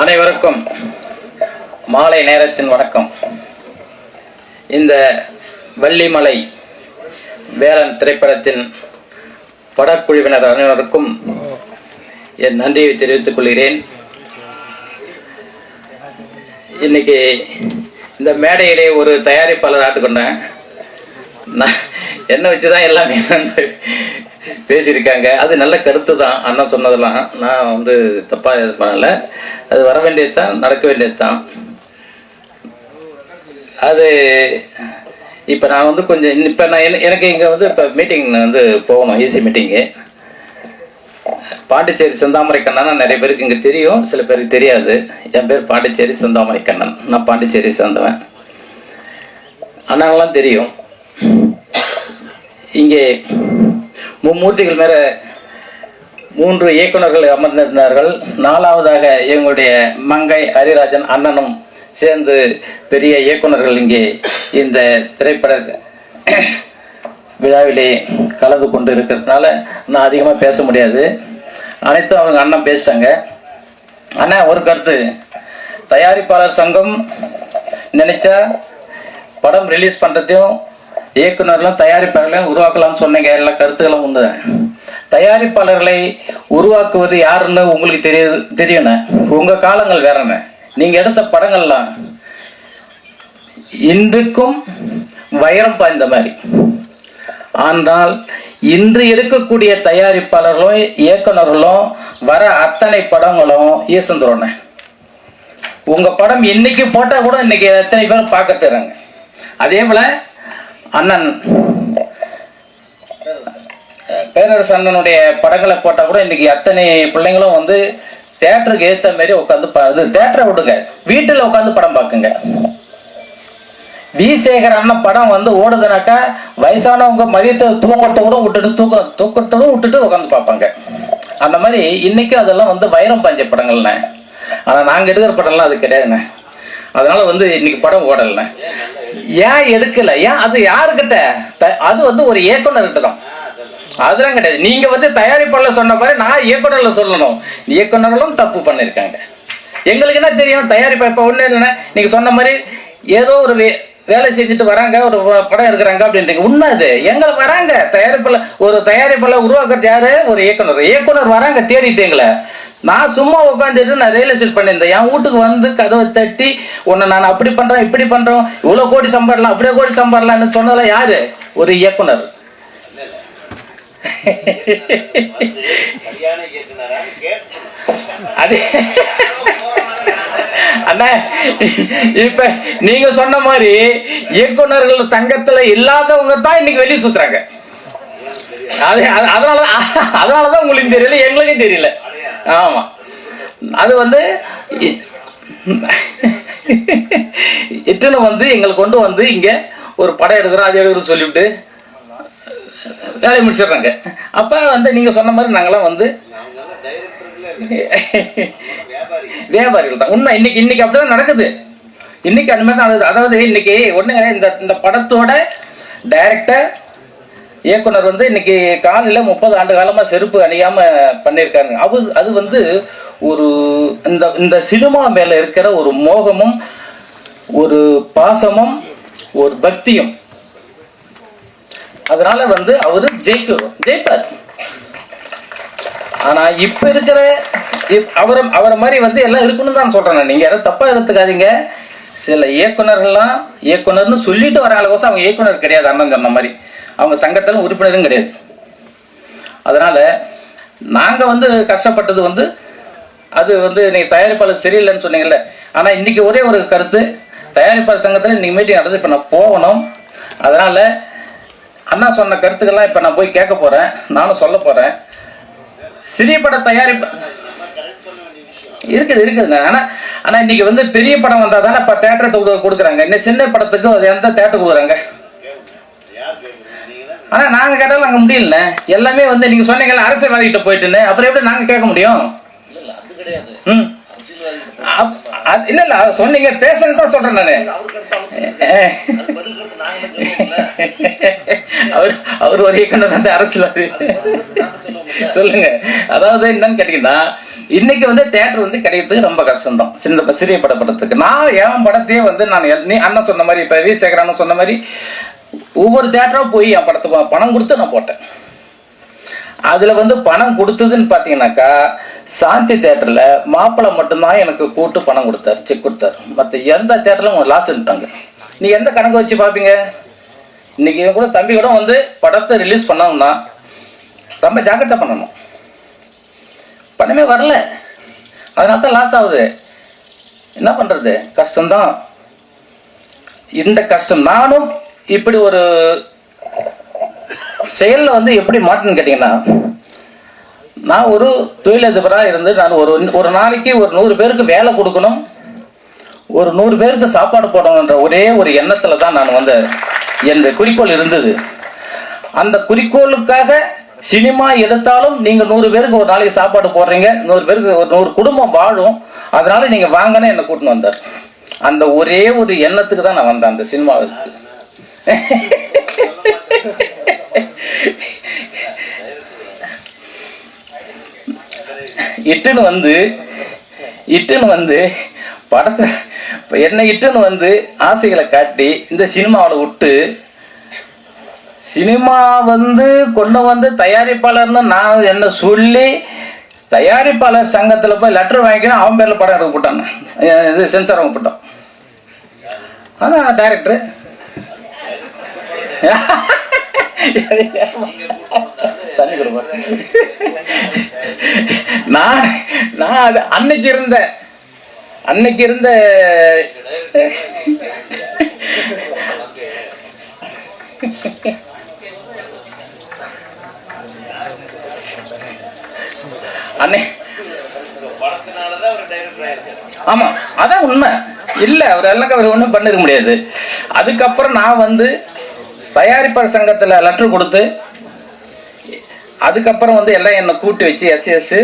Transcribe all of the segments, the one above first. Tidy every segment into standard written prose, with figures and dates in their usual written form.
அனைவருக்கும் மாலை நேரத்தின் வணக்கம். இந்த வள்ளிமலை வேலன் திரைப்படத்தின் படக்குழுவினர் அனைவருக்கும் என் நன்றியை தெரிவித்துக் கொள்கிறேன். இன்னைக்கு இந்த மேடையிலே ஒரு தயாரிப்பாளர் ஆட்டுக்கொண்டேன். நான் என்ன வச்சுதான் எல்லாமே வந்து பேசியிருக்காங்க. அது நல்ல கருத்து தான் அண்ணன் சொன்னதெல்லாம். நான் வந்து தப்பாக இது பண்ணலை. அது வர வேண்டியது தான், நடக்க வேண்டியது தான். அது இப்போ நான் வந்து கொஞ்சம் இப்போ நான் எனக்கு இங்கே வந்து இப்போ மீட்டிங் வந்து போகணும், ஈசி மீட்டிங்கு. பாண்டிச்சேரி செந்தாமரை கண்ணன் நிறைய பேருக்கு இங்கே தெரியும், சில பேருக்கு தெரியாது. என் பேர் பாண்டிச்சேரி செந்தாமரை கண்ணன். நான் பாண்டிச்சேரி சேர்ந்தவன். அண்ணாங்களாம் தெரியும். இங்கே மும்மூர்த்திகள் மேலே 3 இயக்குநர்கள் அமர்ந்திருந்தார்கள். 4வதாக எங்களுடைய மங்கை ஹரிராஜன் அண்ணனும் சேர்ந்து பெரிய இயக்குநர்கள் இங்கே இந்த திரைப்பட விழாவிலே கலந்து கொண்டு இருக்கிறதுனால நான் அதிகமாக பேச முடியாது. அனைத்தும் அவங்க அண்ணன் பேசிட்டாங்க. அண்ணா ஒரு கருத்து, தயாரிப்பாளர் சங்கம் நினைச்சா படம் ரிலீஸ் பண்ணுறதையும் இயக்குநர்களும் தயாரிப்பாளர்களையும் உருவாக்கலாம்னு சொன்னீங்க. எல்லா கருத்துக்களும் உண்டு. தயாரிப்பாளர்களை உருவாக்குவது யாருன்னு உங்களுக்கு தெரியும்ண்ணே. உங்கள் காலங்கள் வேறண்ணே. நீங்கள் எடுத்த படங்கள்லாம் இன்றுக்கும் வைரம் பாய்ந்த மாதிரி. ஆனால் இன்று எடுக்கக்கூடிய தயாரிப்பாளர்களும் இயக்குநர்களும் வர அத்தனை படங்களும் ஈசந்துருண்ணே. உங்கள் படம் இன்னைக்கு போட்டால் கூட இன்னைக்கு எத்தனை பேரும் பார்க்க தராங்க. அதே போல் அண்ணன் பேரரசு அண்ணனுடைய படங்களை போட்டால் கூட இன்னைக்கு அத்தனை பிள்ளைங்களும் வந்து தேட்டருக்கு ஏற்ற மாரி உட்காந்து தேட்டரை விடுங்க, வீட்டில் உட்காந்து படம் பார்க்குங்க. வி சேகர் அண்ணன் படம் வந்து ஓடுதுனாக்கா வயசானவங்க மதியத்தை தூக்கத்தை கூட விட்டுட்டு தூக்கத்தோடு விட்டுட்டு உட்காந்து பார்ப்பாங்க. அந்த மாதிரி இன்னைக்கும் அதெல்லாம் வந்து வைரம் பாஞ்ச படங்கள்ண்ணே. ஆனால் நாங்கள் எடுக்கிற படம்லாம் அது கிடையாதுண்ணே. அதனால வந்து இன்னைக்கு படம் ஓடலைண்ணே. ஏன் எடுக்கல? ஏன்? அது யாருக்கிட்ட? அது வந்து ஒரு இயக்குனர்கிட்ட தான். அதெல்லாம் கிடையாது. நீங்க வந்து தயாரிப்பாளர் சொன்ன மாதிரி நான் இயக்குனர்ல சொல்லணும். இயக்குனர்களும் தப்பு பண்ணிருக்காங்க. எங்களுக்கு என்ன தெரியும்? தயாரிப்பா இப்ப ஒண்ணு இல்லைன்னா நீங்க சொன்ன மாதிரி ஏதோ ஒரு வேலை செஞ்சுட்டு வராங்க, ஒரு படம் எடுக்கிறாங்க அப்படின்றீங்க. உண்மை அது. எங்களை வராங்க ஒரு தயாரிப்பாளர் உருவாக்குறது யாரு? ஒரு இயக்குனர் வராங்க தேடிட்டீங்களே. நான் சும்மா உட்காந்துட்டு நான் ரியல் எஸ்டேட் பண்ணியிருந்தேன். என் வீட்டுக்கு வந்து கதவை தட்டி உன்னை நான் அப்படி பண்றேன் இப்படி பண்றோம், இவ்வளவு கோடி சம்பாடலாம் அப்படியே கோடி சம்பாடலாம்னு சொன்னதெல்லாம் யாரு? ஒரு இயக்குனர். அது அண்ணா இப்ப நீங்க சொன்ன மாதிரி இயக்குனர்கள் சங்கத்துல இல்லாதவங்க தான் இன்னைக்கு வெளியே சுத்துறாங்க. அதனாலதான் உங்களுக்கு தெரியல, எங்களுக்கும் தெரியல. ஆமா, அது வந்து இட்டுன்னு வந்து எங்களை கொண்டு வந்து இங்க ஒரு படம் எடுக்கிறோம் அது எடுக்கிறோம் சொல்லிவிட்டு வேலையை முடிச்சிடுறாங்க. அப்ப வந்து நீங்க சொன்ன மாதிரி நாங்களாம் வந்து வியாபாரிகள் தான். உண்மை. இன்னைக்கு அப்படிதான் நடக்குது. இன்னைக்கு அந்த மாதிரி தான் நடக்குது. அதாவது இன்னைக்கு ஒண்ணுங்க, இந்த படத்தோட டைரக்டர் இயக்குனர் வந்து இன்னைக்கு காலையில 30 ஆண்டு காலமா செருப்பு அணியாம பண்ணியிருக்காங்க. அது வந்து ஒரு இந்த சினிமா மேல இருக்கிற ஒரு மோகமும் ஒரு பாசமும் ஒரு பக்தியும். அதனால வந்து அவரு ஜெயிப்பார். ஆனா இப்ப இருக்கிற அவரை மாதிரி வந்து எல்லாம் இருக்கணும்னு தான் சொல்றேன். நீங்க யாரும் தப்பா எடுத்துக்காதீங்க. சில இயக்குனர்னு சொல்லிட்டு வராங்களோசம் அவங்க இயக்குனர் கிடையாது. அண்ணன் சொன்ன மாதிரி அவங்க சங்கத்திலும் உறுப்பினரும் கிடையாது. அதனால நாங்க வந்து கஷ்டப்பட்டது வந்து அது வந்து நீங்க தயாரிப்பாளர் சரியில்லைன்னு சொன்னீங்கல்ல. ஆனா இன்னைக்கு ஒரே ஒரு கருத்து, தயாரிப்பாளர் சங்கத்துல இன்னைக்கு மீட்டிங் நடந்து இப்ப நான் போகணும். அதனால அண்ணா சொன்ன கருத்துக்கெல்லாம் இப்ப நான் போய் கேட்க போறேன், நானும் சொல்ல போறேன். சிறிய பட தயாரிப்பு இருக்குது. ஆனா இன்னைக்கு வந்து பெரிய படம் வந்தா தானே இப்ப தேட்டரை கொடுக்குறாங்க. இன்னும் சின்ன படத்துக்கு எந்த தேட்டர் கொடுக்குறாங்க? ஆனா நாங்க கேட்டாலும் அங்க முடியல. எல்லாமே வந்து நீங்க சொன்னீங்கல்ல அரசியல்வாதிகிட்ட போயிட்டுன்னு, அப்புறம் எப்படி நாங்க கேட்க முடியும்? இல்ல சொன்னீங்க பேசுறது தான் சொல்றேன் நானு. அவர் ஒரு இயக்குனர் வந்து அரசியல்வாதி சொல்லுங்க. அதாவது என்னன்னு கேட்டீங்கன்னா இன்னைக்கு வந்து தேட்டர் வந்து கிடைக்கிறதுக்கு ரொம்ப கஷ்டம்தான். சிறிய படத்துக்கு நான் என் படத்தையே வந்து நான் நீ அண்ணன் சொன்ன மாதிரி இப்போ வி சேகரன் சொன்ன மாதிரி ஒவ்வொரு தேட்டரும் போய் என் படத்துக்கு பணம் கொடுத்து நான் போட்டேன். அதில் வந்து பணம் கொடுத்ததுன்னு பார்த்தீங்கன்னாக்கா சாந்தி தேட்டரில் மாப்பிள்ளை மட்டும்தான் எனக்கு கூட்டு பணம் கொடுத்தாரு, செக் கொடுத்தாரு. மற்ற எந்த தேட்டரில் உங்களுக்கு லாஸ் எடுத்தாங்க. நீ எந்த கணக்கு வச்சு பார்ப்பீங்க? இன்னைக்கு கூட தம்பி கூட வந்து படத்தை ரிலீஸ் பண்ணணும்னா ரொம்ப ஜாக்கிரதை பண்ணணும். பணமே வரல, அதனால தான் லாஸ் ஆகுது. என்ன பண்ணுறது? கஷ்டம்தான். இந்த கஷ்டம் நானும் இப்படி ஒரு செயலில் வந்து எப்படி மாட்டேன்னு கேட்டிங்கன்னா, நான் ஒரு தொழிலதிபராக இருந்து நான் ஒரு நாளைக்கு ஒரு 100 பேருக்கு வேலை கொடுக்கணும், ஒரு 100 பேருக்கு சாப்பாடு போடணுன்ற ஒரே ஒரு எண்ணத்தில் தான் நான் வந்து என் குறிக்கோள் இருந்தது. அந்த குறிக்கோளுக்காக சினிமா எடுத்தாலும் நீங்கள் 100 பேருக்கு ஒரு நாளைக்கு சாப்பாடு போடுறீங்க, 100 பேருக்கு ஒரு 100 குடும்பம் வாழும், அதனால நீங்கள் வாங்கன்னு என்னை கூட்டின்னு வந்தார். அந்த ஒரே ஒரு எண்ணத்துக்கு தான் நான் வந்தேன் அந்த சினிமாவுக்கு. இட்டுன்னு வந்து படத்தை என்ன இட்டுன்னு வந்து ஆசைகளை காட்டி இந்த சினிமாவில் விட்டு சினிமா வந்து கொண்டு வந்து தயாரிப்பாளர்னு நான் என்ன சொல்லி தயாரிப்பாளர் சங்கத்தில் போய் லெட்டர் வாங்கிக்கணும். அவன் பேரில் படம் எடுக்க போட்டான், இது சென்சார் வாங்க போட்டான். அதான் டைரக்டரு தண்ணி கொடுப்ப. நான் அது அன்னைக்கு இருந்த ஆமா அதான் உண்மை. இல்ல அவர் ஒன்றும் பண்ணிருக்க முடியாது. அதுக்கப்புறம் நான் வந்து தயாரிப்பாளர் சங்கத்தில் லெட்டர் கொடுத்து அதுக்கப்புறம் வந்து எல்லாம் என்னை கூட்டி வச்சு எஸ்எஸ்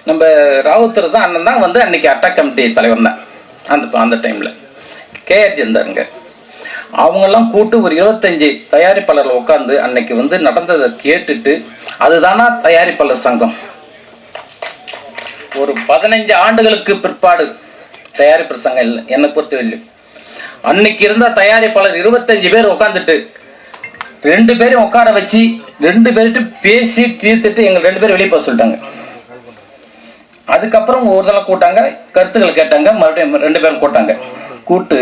நம்ம ராவுத்தர் தான் அண்ணன் தான் வந்து அன்னைக்கு அட்டாக் கமிட்டி தலைவர் தான். அந்த டைமில் கேஆர்ஜி இருந்தாருங்க. அவங்கெல்லாம் கூட்டு ஒரு 25 தயாரிப்பாளர்கள் உட்காந்து அன்னைக்கு வந்து நடந்ததை கேட்டுட்டு அதுதானா தயாரிப்பாளர் சங்கம். ஒரு 15 ஆண்டுகளுக்கு பிற்பாடு தயாரிப்பாளர் சங்கம் இல்லை என்னை பொறுத்தவரை. அன்னைக்கு இருந்த தயாரிப்பாளர் 25 பேர் உட்காந்துட்டு 2 பேரையும் உட்கார வச்சு 2 பேர்கிட்ட பேசி தீர்த்துட்டு எங்கள் 2 பேரும் வெளியே போக சொல்லிட்டாங்க. அதுக்கப்புறம் ஒரு தடவை கூட்டாங்க, கருத்துக்கள் கேட்டாங்க, மறுபடியும் 2 பேரும் கூட்டாங்க. கூட்டு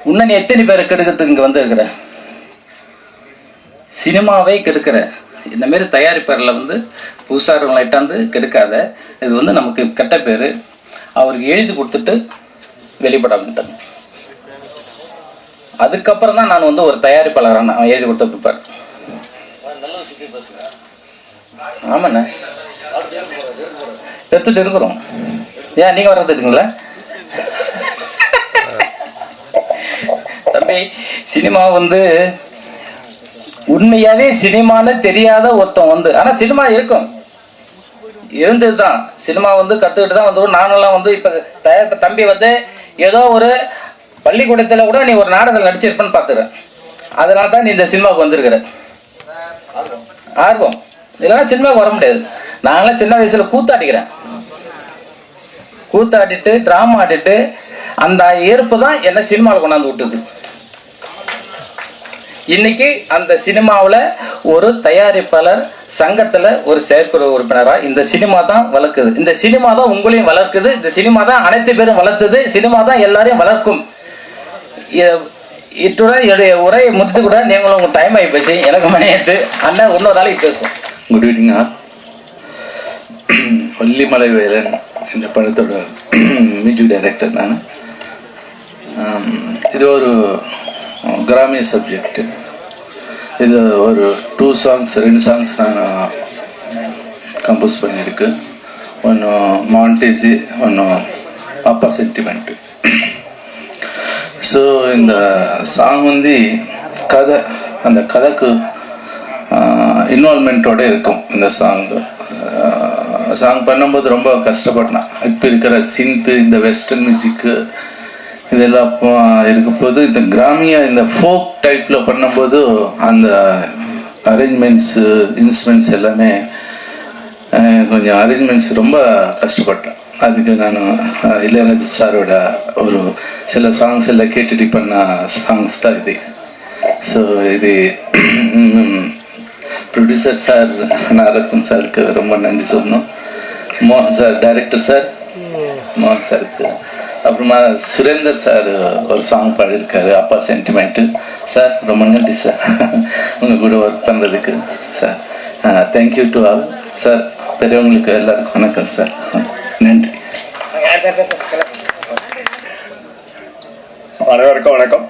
இன்னும் நீ எத்தனை பேரை கெடுக்கிறதுக்கு இங்கே வந்து இருக்கிற, சினிமாவே கெடுக்கிற, இந்த மாரி தயாரிப்பாளர்ல வந்து புதுசாரவங்களாயிட்டாந்து கெடுக்காத, இது வந்து நமக்கு கெட்ட பேர். அவருக்கு எழுதி கொடுத்துட்டு வெளிப்படாமட்டாங்க. அதுக்கப்புறம் தான் நான் வந்து ஒரு தயாரிப்பாளரான அவன் எழுதி கொடுத்த பிற்பாடு. ஆமாண்ணே எடுத்துட்டு இருக்கிறோம். ஏன் நீங்க வரதுங்களா தம்பி? சினிமா வந்து உண்மையாவே சினிமான்னு தெரியாத ஒருத்தன் வந்து, ஆனா சினிமா இருக்கும் இருந்ததுதான். சினிமா வந்து கத்துக்கிட்டு தான் வந்து நானெல்லாம் வந்து இப்ப தம்பி வந்து ஏதோ ஒரு பள்ளிக்கூடத்தில் கூட நீ ஒரு நாடகத்தில் நடிச்சிருப்பேன்னு பார்த்துக்கிறேன். அதனால தான் நீ இந்த சினிமாவுக்கு வந்திருக்கிற ஆர்வம். இல்லைன்னா சினிமாவுக்கு வர முடியாது. நாங்களாம் சின்ன வயசுல கூத்தாடிட்டு டிராமா ஆடிட்டு அந்த ஈர்ப்பு தான் என்ன சினிமாவில் கொண்டாந்து விட்டுது. இன்னைக்கு அந்த சினிமாவில் ஒரு தயாரிப்பாளர் சங்கத்தில் ஒரு செயற்குழு உறுப்பினராக இந்த சினிமா தான் வளர்க்குது. இந்த சினிமா தான் உங்களையும் வளர்க்குது. இந்த சினிமா தான் அனைத்து பேரும் வளர்த்துது. சினிமா தான் எல்லாரையும் வளர்க்கும். இத்துடன் என்னுடைய உரையை முடித்து கூட நீங்களும் உங்கள் டைம் ஆகி பேசி எனக்கு மணியாட்டு அண்ணன் இன்னொரு நாளைக்கு பேசுவோம். குட் ஈவினிங்கா. வள்ளிமலை வேலன் இந்த படத்தோட மியூசிக் டைரக்டர் நான். இது ஒரு கிராமிய சப்ஜெக்ட். இது ஒரு 2 சாங்ஸ் நான் கம்போஸ் பண்ணியிருக்கு. ஒன்று மாண்டேசி, ஒன்று அப்பா சென்டிமெண்ட்டு. ஸோ இந்த சாங் வந்து கதை, அந்த கதைக்கு இன்வால்மெண்ட்டோடு இருக்கும். இந்த சாங் பண்ணும்போது ரொம்ப கஷ்டப்பட்டேன். இப்போ இருக்கிற சிந்து, இந்த வெஸ்டர்ன் மியூசிக்கு இதெல்லாம் இருக்கும்போது இந்த கிராமிய இந்த ஃபோக் டைப்பில் பண்ணும்போது அந்த அரேஞ்ச்மெண்ட்ஸு இன்ஸ்ட்ருமெண்ட்ஸ் எல்லாமே கொஞ்சம் அரேஞ்ச்மெண்ட்ஸ் ரொம்ப கஷ்டப்பட்டேன். அதுக்கு நான் இளையராஜா சாரோட ஒரு சில சாங்ஸ் எல்லாம் கேட்டுட்டு பண்ண சாங்ஸ் தான் இது. ஸோ இது ப்ரொடியூசர் சார் நாரத்தம் சாருக்கு ரொம்ப நன்றி சொல்லணும். மோகன் சார் டைரக்டர் சார் மோகன் சாருக்கு, அப்புறமா சுரேந்தர் சார் ஒரு சாங் பாடியிருக்காரு, அப்பா சென்டிமெண்ட்டு. சார் ரொம்ப நன்றி சார் உங்கள் கூட ஒர்க் பண்ணுறதுக்கு sir. Thank you to all sir. பெரியவங்களுக்கு எல்லாருக்கும் வணக்கம் சார். நன்றி. அனைவருக்கும் வணக்கம்.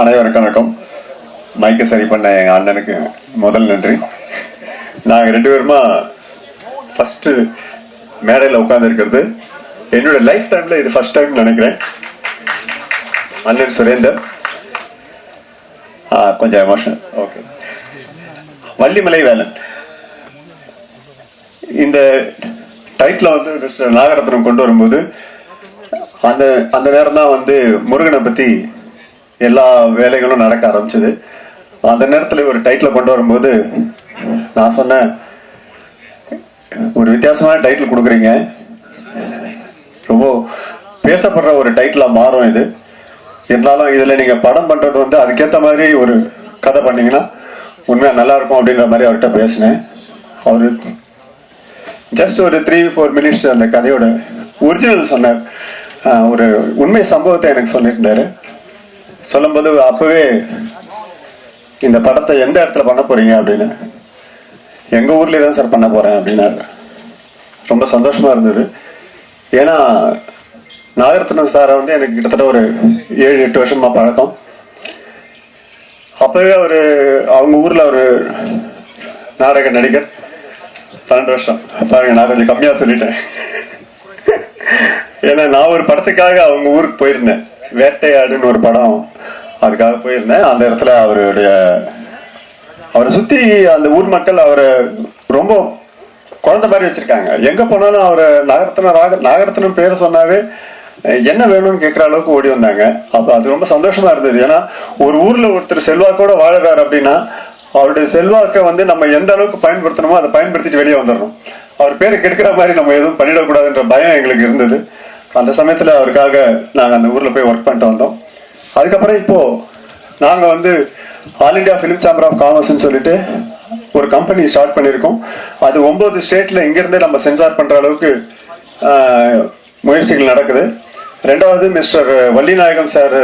அனைவருக்கும் வணக்கம். மைக்கை சரி பண்ண எங்கள் அண்ணனுக்கு முதல் நன்றி. நாங்கள் 2 பேருமா ஃபஸ்ட்டு மேடையில் உட்காந்துருக்கிறது என்னோட லைஃப் டைமில் இது ஃபஸ்ட் டைம் நினைக்கிறேன். அண்ணன் சுரேந்தர் கொஞ்சம் எமோஷனல். ஓகே. வள்ளிமலை வேலன் இந்த டைட்டில் வந்து மிஸ்டர் நாகரத்னம் கொண்டு வரும்போது அந்த நேரம் தான் வந்து முருகனை பற்றி எல்லா வேலைகளும் நடக்க ஆரம்பிச்சது. அந்த நேரத்தில் ஒரு டைட்டில் கொண்டு வரும்போது நான் சொன்னேன், ஒரு வித்தியாசமான டைட்டில் கொடுக்குறீங்க, ரொம்ப பேசப்படுற ஒரு டைட்டிலாக மாறும் இது. இருந்தாலும் இதில் நீங்கள் படம் பண்ணுறது வந்து அதுக்கேற்ற மாதிரி ஒரு கதை பண்ணீங்கன்னா உண்மையாக நல்லாயிருக்கும் அப்படின்ற மாதிரி அவர்கிட்ட பேசினேன். அவர் ஜஸ்ட் ஒரு 3-4 மினிட்ஸ் அந்த கதையோட ஒரிஜினல் சொன்னார். ஒரு உண்மை சம்பவத்தை எனக்கு சொல்லியிருந்தாரு. சொல்லும்போது அப்போவே இந்த படத்தை எந்த இடத்துல பண்ண போகிறீங்க அப்படின்னு, எங்கள் ஊர்லேயே தான் சார் பண்ண போகிறேன் அப்படின்னாரு. ரொம்ப சந்தோஷமாக இருந்தது. ஏன்னா நாகரத்னம் சாரை வந்து எனக்கு கிட்டத்தட்ட ஒரு 7-8 வருஷமா பழக்கம். அப்போவே அவங்க ஊரில் ஒரு நாடக நடிகர் 12 வருஷம். பாருங்க, நான் கொஞ்சம் கம்மியாக சொல்லிட்டேன். ஏன்னா நான் ஒரு படத்துக்காக அவங்க ஊருக்கு போயிருந்தேன். வேட்டையாடுன்னு ஒரு படம், அதுக்காக போயிருந்தேன். அந்த இடத்துல அவரை சுற்றி அந்த ஊர் மக்கள் அவரை ரொம்ப குழந்தை மாதிரி வச்சிருக்காங்க. எங்கே போனாலும் அவர் நாகரத்னம் பேரை சொன்னாவே என்ன வேணும்னு கேட்குற அளவுக்கு ஓடி வந்தாங்க. அப்போ அது ரொம்ப சந்தோஷமா இருந்தது. ஏன்னா ஒரு ஊரில் ஒருத்தர் செல்வாக்கோட வாழறாரு அப்படின்னா அவருடைய செல்வாக்கை வந்து நம்ம எந்த அளவுக்கு பயன்படுத்தணுமோ அதை பயன்படுத்திட்டு வெளியே வந்துடணும். அவர் பேரை கெடுக்கிற மாதிரி நம்ம எதுவும் பண்ணிடக்கூடாதுன்ற பயம் எங்களுக்கு இருந்தது. அந்த சமயத்தில் அவருக்காக நாங்கள் அந்த ஊரில் போய் ஒர்க் பண்ணிட்டு வந்தோம். அதுக்கப்புறம் இப்போது நாங்கள் வந்து all India film chamber of காமர்ஸ்ன்னு சொல்லிட்டு ஒரு கம்பெனி ஸ்டார்ட் பண்ணியிருக்கோம். அது 9 ஸ்டேட்டில் இங்கேருந்தே நம்ம சென்சார் பண்ணுற அளவுக்கு முயற்சிகள் நடக்குது. 2வது மிஸ்டர் வள்ளிநாயகம் சார்,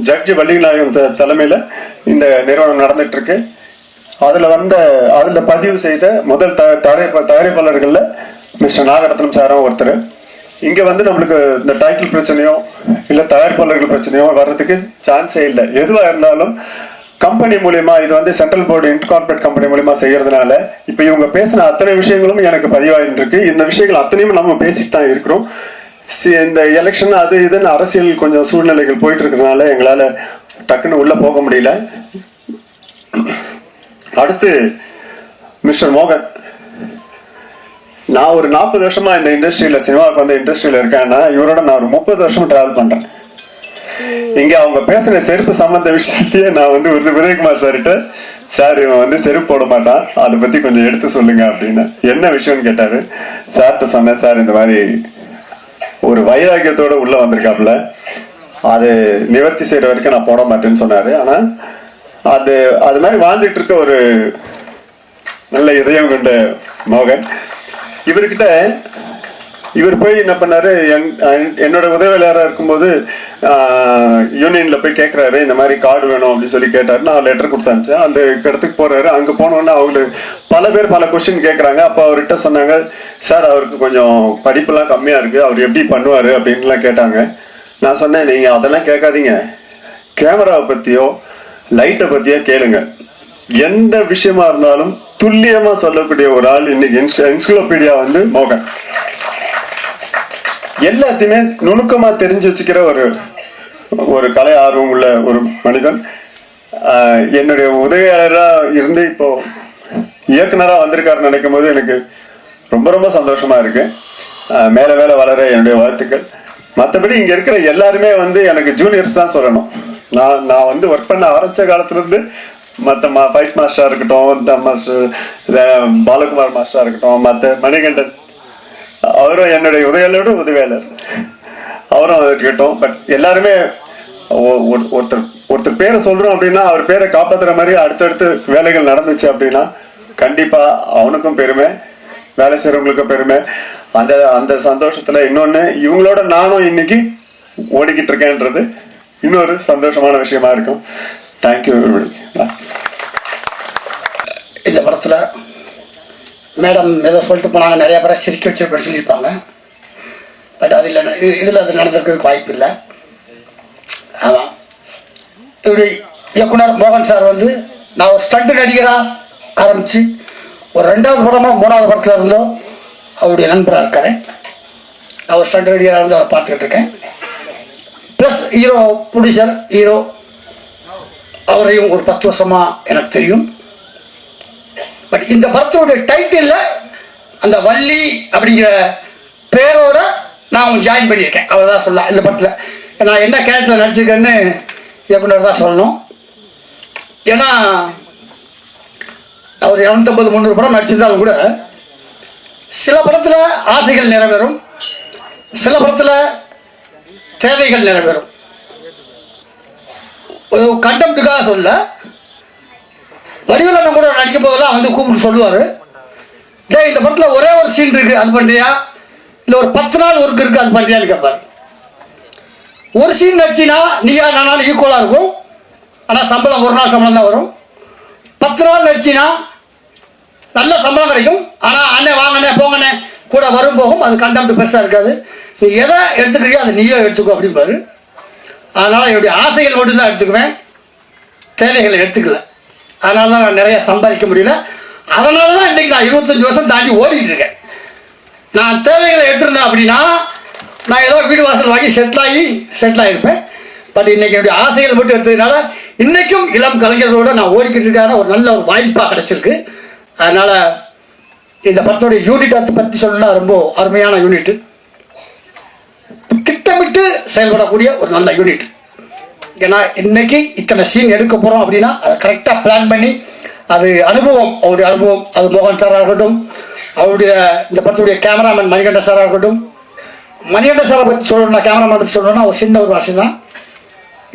ஜட்ஜி வள்ளிநாயகம் தலைமையில் இந்த நிறுவனம் நடந்துட்டு இருக்கு. அதில் பதிவு செய்த முதல் தயாரிப்பாளர்களில் மிஸ்டர் நாகரத்னம் சாரும் ஒருத்தர். இங்கே வந்து நம்மளுக்கு இந்த டைட்டில் பிரச்சனையோ இல்லை தயாரிப்பாளர்கள் பிரச்சனையோ வர்றதுக்கு சான்ஸே இல்லை. எதுவாக இருந்தாலும் கம்பெனி மூலியமா, இது வந்து சென்ட்ரல் போர்டு இன்கார்பரேட் கம்பெனி மூலியமா செய்யறதுனால இப்போ இவங்க பேசின அத்தனை விஷயங்களும் எனக்கு பதிவாயிட்டு இருக்கு. இந்த விஷயங்கள் அத்தனையும் நம்ம பேசிட்டு தான் இருக்கிறோம். இந்த எலெக்ஷன் அது இதுன்னு அரசியல் கொஞ்சம் சூழ்நிலைகள் போயிட்டு இருக்கிறதுனால எங்களால் டக்குன்னு உள்ள போக முடியல. அடுத்து மிஸ்டர் மோகன், நான் ஒரு 40 வருஷமா இந்த இண்டஸ்ட்ரியில, சினிமாவுக்கு வந்து இண்டஸ்ட்ரியில இருக்கேன்னா இவரோட நான் ஒரு 30 வருஷம் டிராவல் பண்றேன். இங்க அவங்க பேசுற செருப்பு சம்பந்த விஷயத்தையே நான் வந்து உதயகுமார் சார்கிட்ட, சார் இவன் வந்து செருப்பு போட மாட்டான், அதை பத்தி கொஞ்சம் எடுத்து சொல்லுங்க அப்படின்னு. என்ன விஷயம்னு கேட்டாரு. சார்கிட்ட சொன்னேன், சார் இந்த மாதிரி ஒரு வைராக்கியத்தோட உள்ள வந்திருக்காப்புல, அது நிவர்த்தி செய்யற வரைக்கும் நான் போட மாட்டேன்னு சொன்னாரு. ஆனா அது மாதிரி வாழ்ந்துட்டு இருக்க ஒரு நல்ல இதயம் கொண்ட மோகன். இவர்கிட்ட இவர் போய் என்ன பண்ணாரு, என்னோட உதவியாளராக இருக்கும்போது யூனியன்ல போய் கேட்குறாரு, இந்த மாதிரி கார்டு வேணும் அப்படின்னு சொல்லி கேட்டாரு. நான் லெட்டர் கொடுத்தாச்சு. அந்த இடத்துக்கு போறாரு. அங்கே போனோன்னா அவங்களுக்கு பல பேர் பல கொஸ்டின் கேட்குறாங்க. அப்போ அவர்கிட்ட சொன்னாங்க, சார் அவருக்கு கொஞ்சம் படிப்புலாம் கம்மியாக இருக்கு, அவர் எப்படி பண்ணுவார் அப்படின்லாம் கேட்டாங்க. நான் சொன்னேன், நீங்கள் அதெல்லாம் கேட்காதீங்க, கேமராவை பற்றியோ லைட்டை பற்றியோ கேளுங்க. எந்த விஷயமா இருந்தாலும் துல்லியமா சொல்லக்கூடிய ஒரு ஆள் இன்னைக்கு என்சைக்ளோபீடியா வந்து மோகன். எல்லாத்தையுமே நுணுக்கமா தெரிஞ்சு வச்சுக்கிற ஒரு கலை ஆர்வம் உள்ள ஒரு மனிதன். என்னுடைய உதவியாளரா இருந்து இப்போ இயக்குனரா வந்திருக்காருன்னு நினைக்கும் போது எனக்கு ரொம்ப ரொம்ப சந்தோஷமா இருக்கு. மேல மேல வளர என்னுடைய வாழ்த்துக்கள். மற்றபடி இங்க இருக்கிற எல்லாருமே வந்து எனக்கு ஜூனியர்ஸ் தான் சொல்லணும். நான் வந்து ஒர்க் பண்ண ஆரம்பிச்ச காலத்துல இருந்து மற்ற ஃபைட் மாஸ்டராக இருக்கட்டும், மாஸ்டர் பாலகுமார் மாஸ்டராக இருக்கட்டும், மற்ற மணிகண்டன் அவரும் என்னுடைய உதவியாளர் அவரும் இருக்கட்டும். பட் எல்லாருமே ஒருத்தர் பேரை சொல்கிறோம் அப்படின்னா அவர் பேரை காப்பாற்றுற மாதிரி அடுத்தடுத்து வேலைகள் நடந்துச்சு அப்படின்னா கண்டிப்பாக அவனுக்கும் பெருமை, வேலை செய்கிறவங்களுக்கும் பெருமை. அந்த சந்தோஷத்தில் இன்னொன்று, இவங்களோட நானும் இன்னைக்கு ஓடிக்கிட்டு இருக்கேன்றது இன்னொரு சந்தோஷமான விஷயமா இருக்கும். Thank you everybody. இந்த படத்தில் மேடம் ஏதோ சொல்லிட்டு போனாங்க, நிறைய பேரை சிரிக்க வச்சிருப்பேன் சொல்லியிருப்பாங்க. பட் அது இல்லை, இதில் அது நடந்திருக்கிறதுக்கு வாய்ப்பு இல்லை. ஆமாம், இப்படி இயக்குனர் மோகன் சார் வந்து நான் ஒரு ஸ்டண்ட் நடிகராக ஆரம்பித்து ஒரு 2வது படமோ 3வது படத்தில் இருந்தோ அவருடைய நண்பராக இருக்காரு. நான் ஒரு ஸ்டண்ட் நடிகராக இருந்து அவரை பார்த்துக்கிட்டு இருக்கேன். ப்ளஸ் ஹீரோ, ப்ரொடியூசர், ஹீரோ அவரையும் ஒரு 10 வருஷமாக எனக்கு தெரியும். பட் இந்த படத்தினுடைய டைட்டிலில் அந்த வள்ளி அப்படிங்கிற பேரோட நான் ஜாயின் பண்ணியிருக்கேன். அவர் தான் சொல்லலாம். இந்த படத்தில் நான் என்ன கேரக்டரில் நடிச்சிருக்கேன்னு இயக்குனர் தான் சொல்லணும். ஏன்னா அவர் 250-300 படம் நடிச்சிருந்தாலும் கூட சில படத்தில் ஆசைகள் நிறைவேறும், சில படத்தில் தேவைகள் நிறைவேறும். கண்டெம்ட்டுக்காக சொல்ல, வடிவேலன் கூட நடிக்கும் போதெல்லாம் வந்து கூப்பிட்டு சொல்லுவார், டே இந்த படத்தில் ஒரே ஒரு சீன் இருக்குது அது பண்ணுறியா, இல்லை ஒரு 10 நாள் ஒர்க் இருக்குது அது பண்ணுறியான்னு கேட்பார். ஒரு சீன் நடிச்சின்னா நீயா நானும் ஈக்குவலாக இருக்கும், ஆனால் சம்பளம் 1 நாள் சம்பளம் தான் வரும். 10 நாள் நடிச்சின்னா நல்ல சம்பளம் கிடைக்கும், ஆனால் அண்ணே வாங்கண்ணே போங்கண்ணே கூட வரும் போகும், அது கண்டெம்ட் பெருசாக இருக்காது. நீ எதை எடுத்துக்கிறியோ அதை நீயோ எடுத்துக்கோ அப்படிம்பாரு. அதனால் என்னுடைய ஆசைகள் மட்டும்தான் எடுத்துக்குவேன், தேவைகளை எடுத்துக்கல. அதனால தான் நான் நிறைய சம்பாதிக்க முடியல. அதனால தான் இன்றைக்கி நான் 25 வருஷம் தாண்டி ஓடிக்கிட்டு இருக்கேன். நான் தேவைகளை எடுத்திருந்தேன் அப்படின்னா நான் ஏதோ வீடு வாசல் வாங்கி செட்டில் ஆகியிருப்பேன். பட் இன்றைக்கி என்னுடைய ஆசைகள் மட்டும் எடுத்ததுனால இன்றைக்கும் இளம் கலைஞர்களோடு நான் ஓடிக்கிட்டு இருக்கான ஒரு நல்ல ஒரு வாய்ப்பாக கிடச்சிருக்கு. அதனால் இந்த படத்தோடைய யூனிட்டை பற்றி சொல்லணும்னா ரொம்ப அருமையான யூனிட்டு, திட்டமிட்டு செயல்படக்கூடிய ஒரு நல்ல யூனிட். ஏன்னா இன்றைக்கி இத்தனை சீன் எடுக்க போகிறோம் அப்படின்னா அதை கரெக்டாக பிளான் பண்ணி, அது அனுபவம், அவருடைய அனுபவம், அது மோகன் சாராக இருக்கட்டும், அவருடைய இந்த படத்துடைய கேமராமேன் மணிகண்டன் சாராக இருக்கட்டும். மணிகண்டன் சாரை பற்றி சொல்லணும்னா, கேமராமேன் பற்றி சொல்லணும்னா ஒரு சின்ன ஒரு வாசி தான்.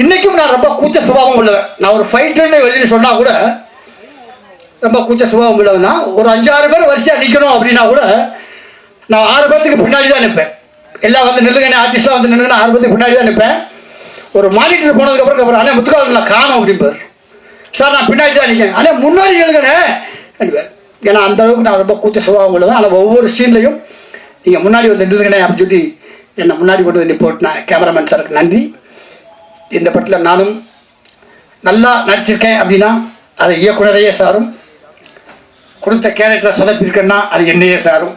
இன்றைக்கும் நான் ரொம்ப கூச்ச சுபாவம் உள்ளவன். நான் ஒரு ஃபைட்டுன்னு வெளியில் சொன்னால் கூட ரொம்ப கூச்ச சுபாவம் உள்ளவன் தான். ஒரு 5-6 பேர் வரிசையாக நிற்கணும் அப்படின்னா கூட நான் 6 பேர்த்துக்கு பின்னாடி தான் நிற்பேன். எல்லாம் வந்து நில்லுங்கண்ணே, ஆர்டிஸ்ட்லாம் வந்து நில்லுங்கன்னா 6 பேர்த்துக்கு பின்னாடி தான் நிற்பேன். ஒரு மானிட்டர் போனதுக்கப்புறம் அண்ணே முத்துக்கால் நான் காணும் அப்படிம்பார். சார் நான் பின்னாடி தான் நிற்கேன், அண்ணே முன்னாடி நில்லுங்கண்ணே அப்படிவார். ஏன்னா அந்தளவுக்கு நான் ரொம்ப கூச்ச சுபாவம் உள்ளவன். ஆனால் ஒவ்வொரு சீன்லையும் நீங்கள் முன்னாடி வந்து நில்லுங்கண்ணே அப்படின்னு சொல்லி என்னை முன்னாடி கொண்டு வந்து போட்டினேன் கேமராமேன் சாருக்கு நன்றி. இந்த படத்தில் நானும் நல்லா நடிச்சிருக்கேன் அப்படின்னா அது இயக்குனரையே சாரும், கொடுத்த கேரக்டரை சொதப்பிருக்கேன்னா அது என்னையே சாரும்.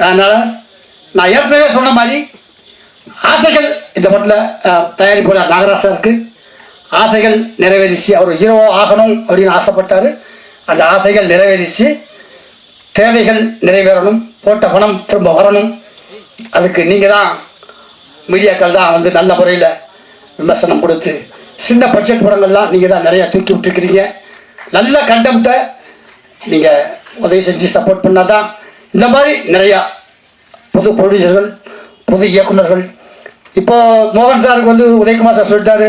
அதனால் நான் ஏற்கனவே சொன்ன மாதிரி ஆசைகள் இந்த படத்தில் தயாரிப்பாளர் நாகராஜ் சாருக்கு ஆசைகள் நிறைவேறிச்சு. அவர் ஹீரோ ஆகணும் அப்படின்னு ஆசைப்பட்டார், அந்த ஆசைகள் நிறைவேறிச்சு. தேவைகள் நிறைவேறணும், போட்ட பணம் திரும்ப வரணும். அதுக்கு நீங்கள் தான் மீடியாக்கள் தான் வந்து நல்ல முறையில் விமர்சனம் கொடுத்து சின்ன பட்ஜெட் படங்கள்லாம் நீங்கள் தான் நிறையா தூக்கி விட்டுருக்கிறீங்க. நல்ல கண்டெம்ட்டை நீங்கள் உதவி செஞ்சு சப்போர்ட் பண்ணால் தான் இந்த மாதிரி நிறையா புது ப்ரொடியூசர்கள், புது இயக்குநர்கள். இப்போது மோகன் சாருக்கு வந்து உதயகுமார் சார் சொல்லிட்டாரு,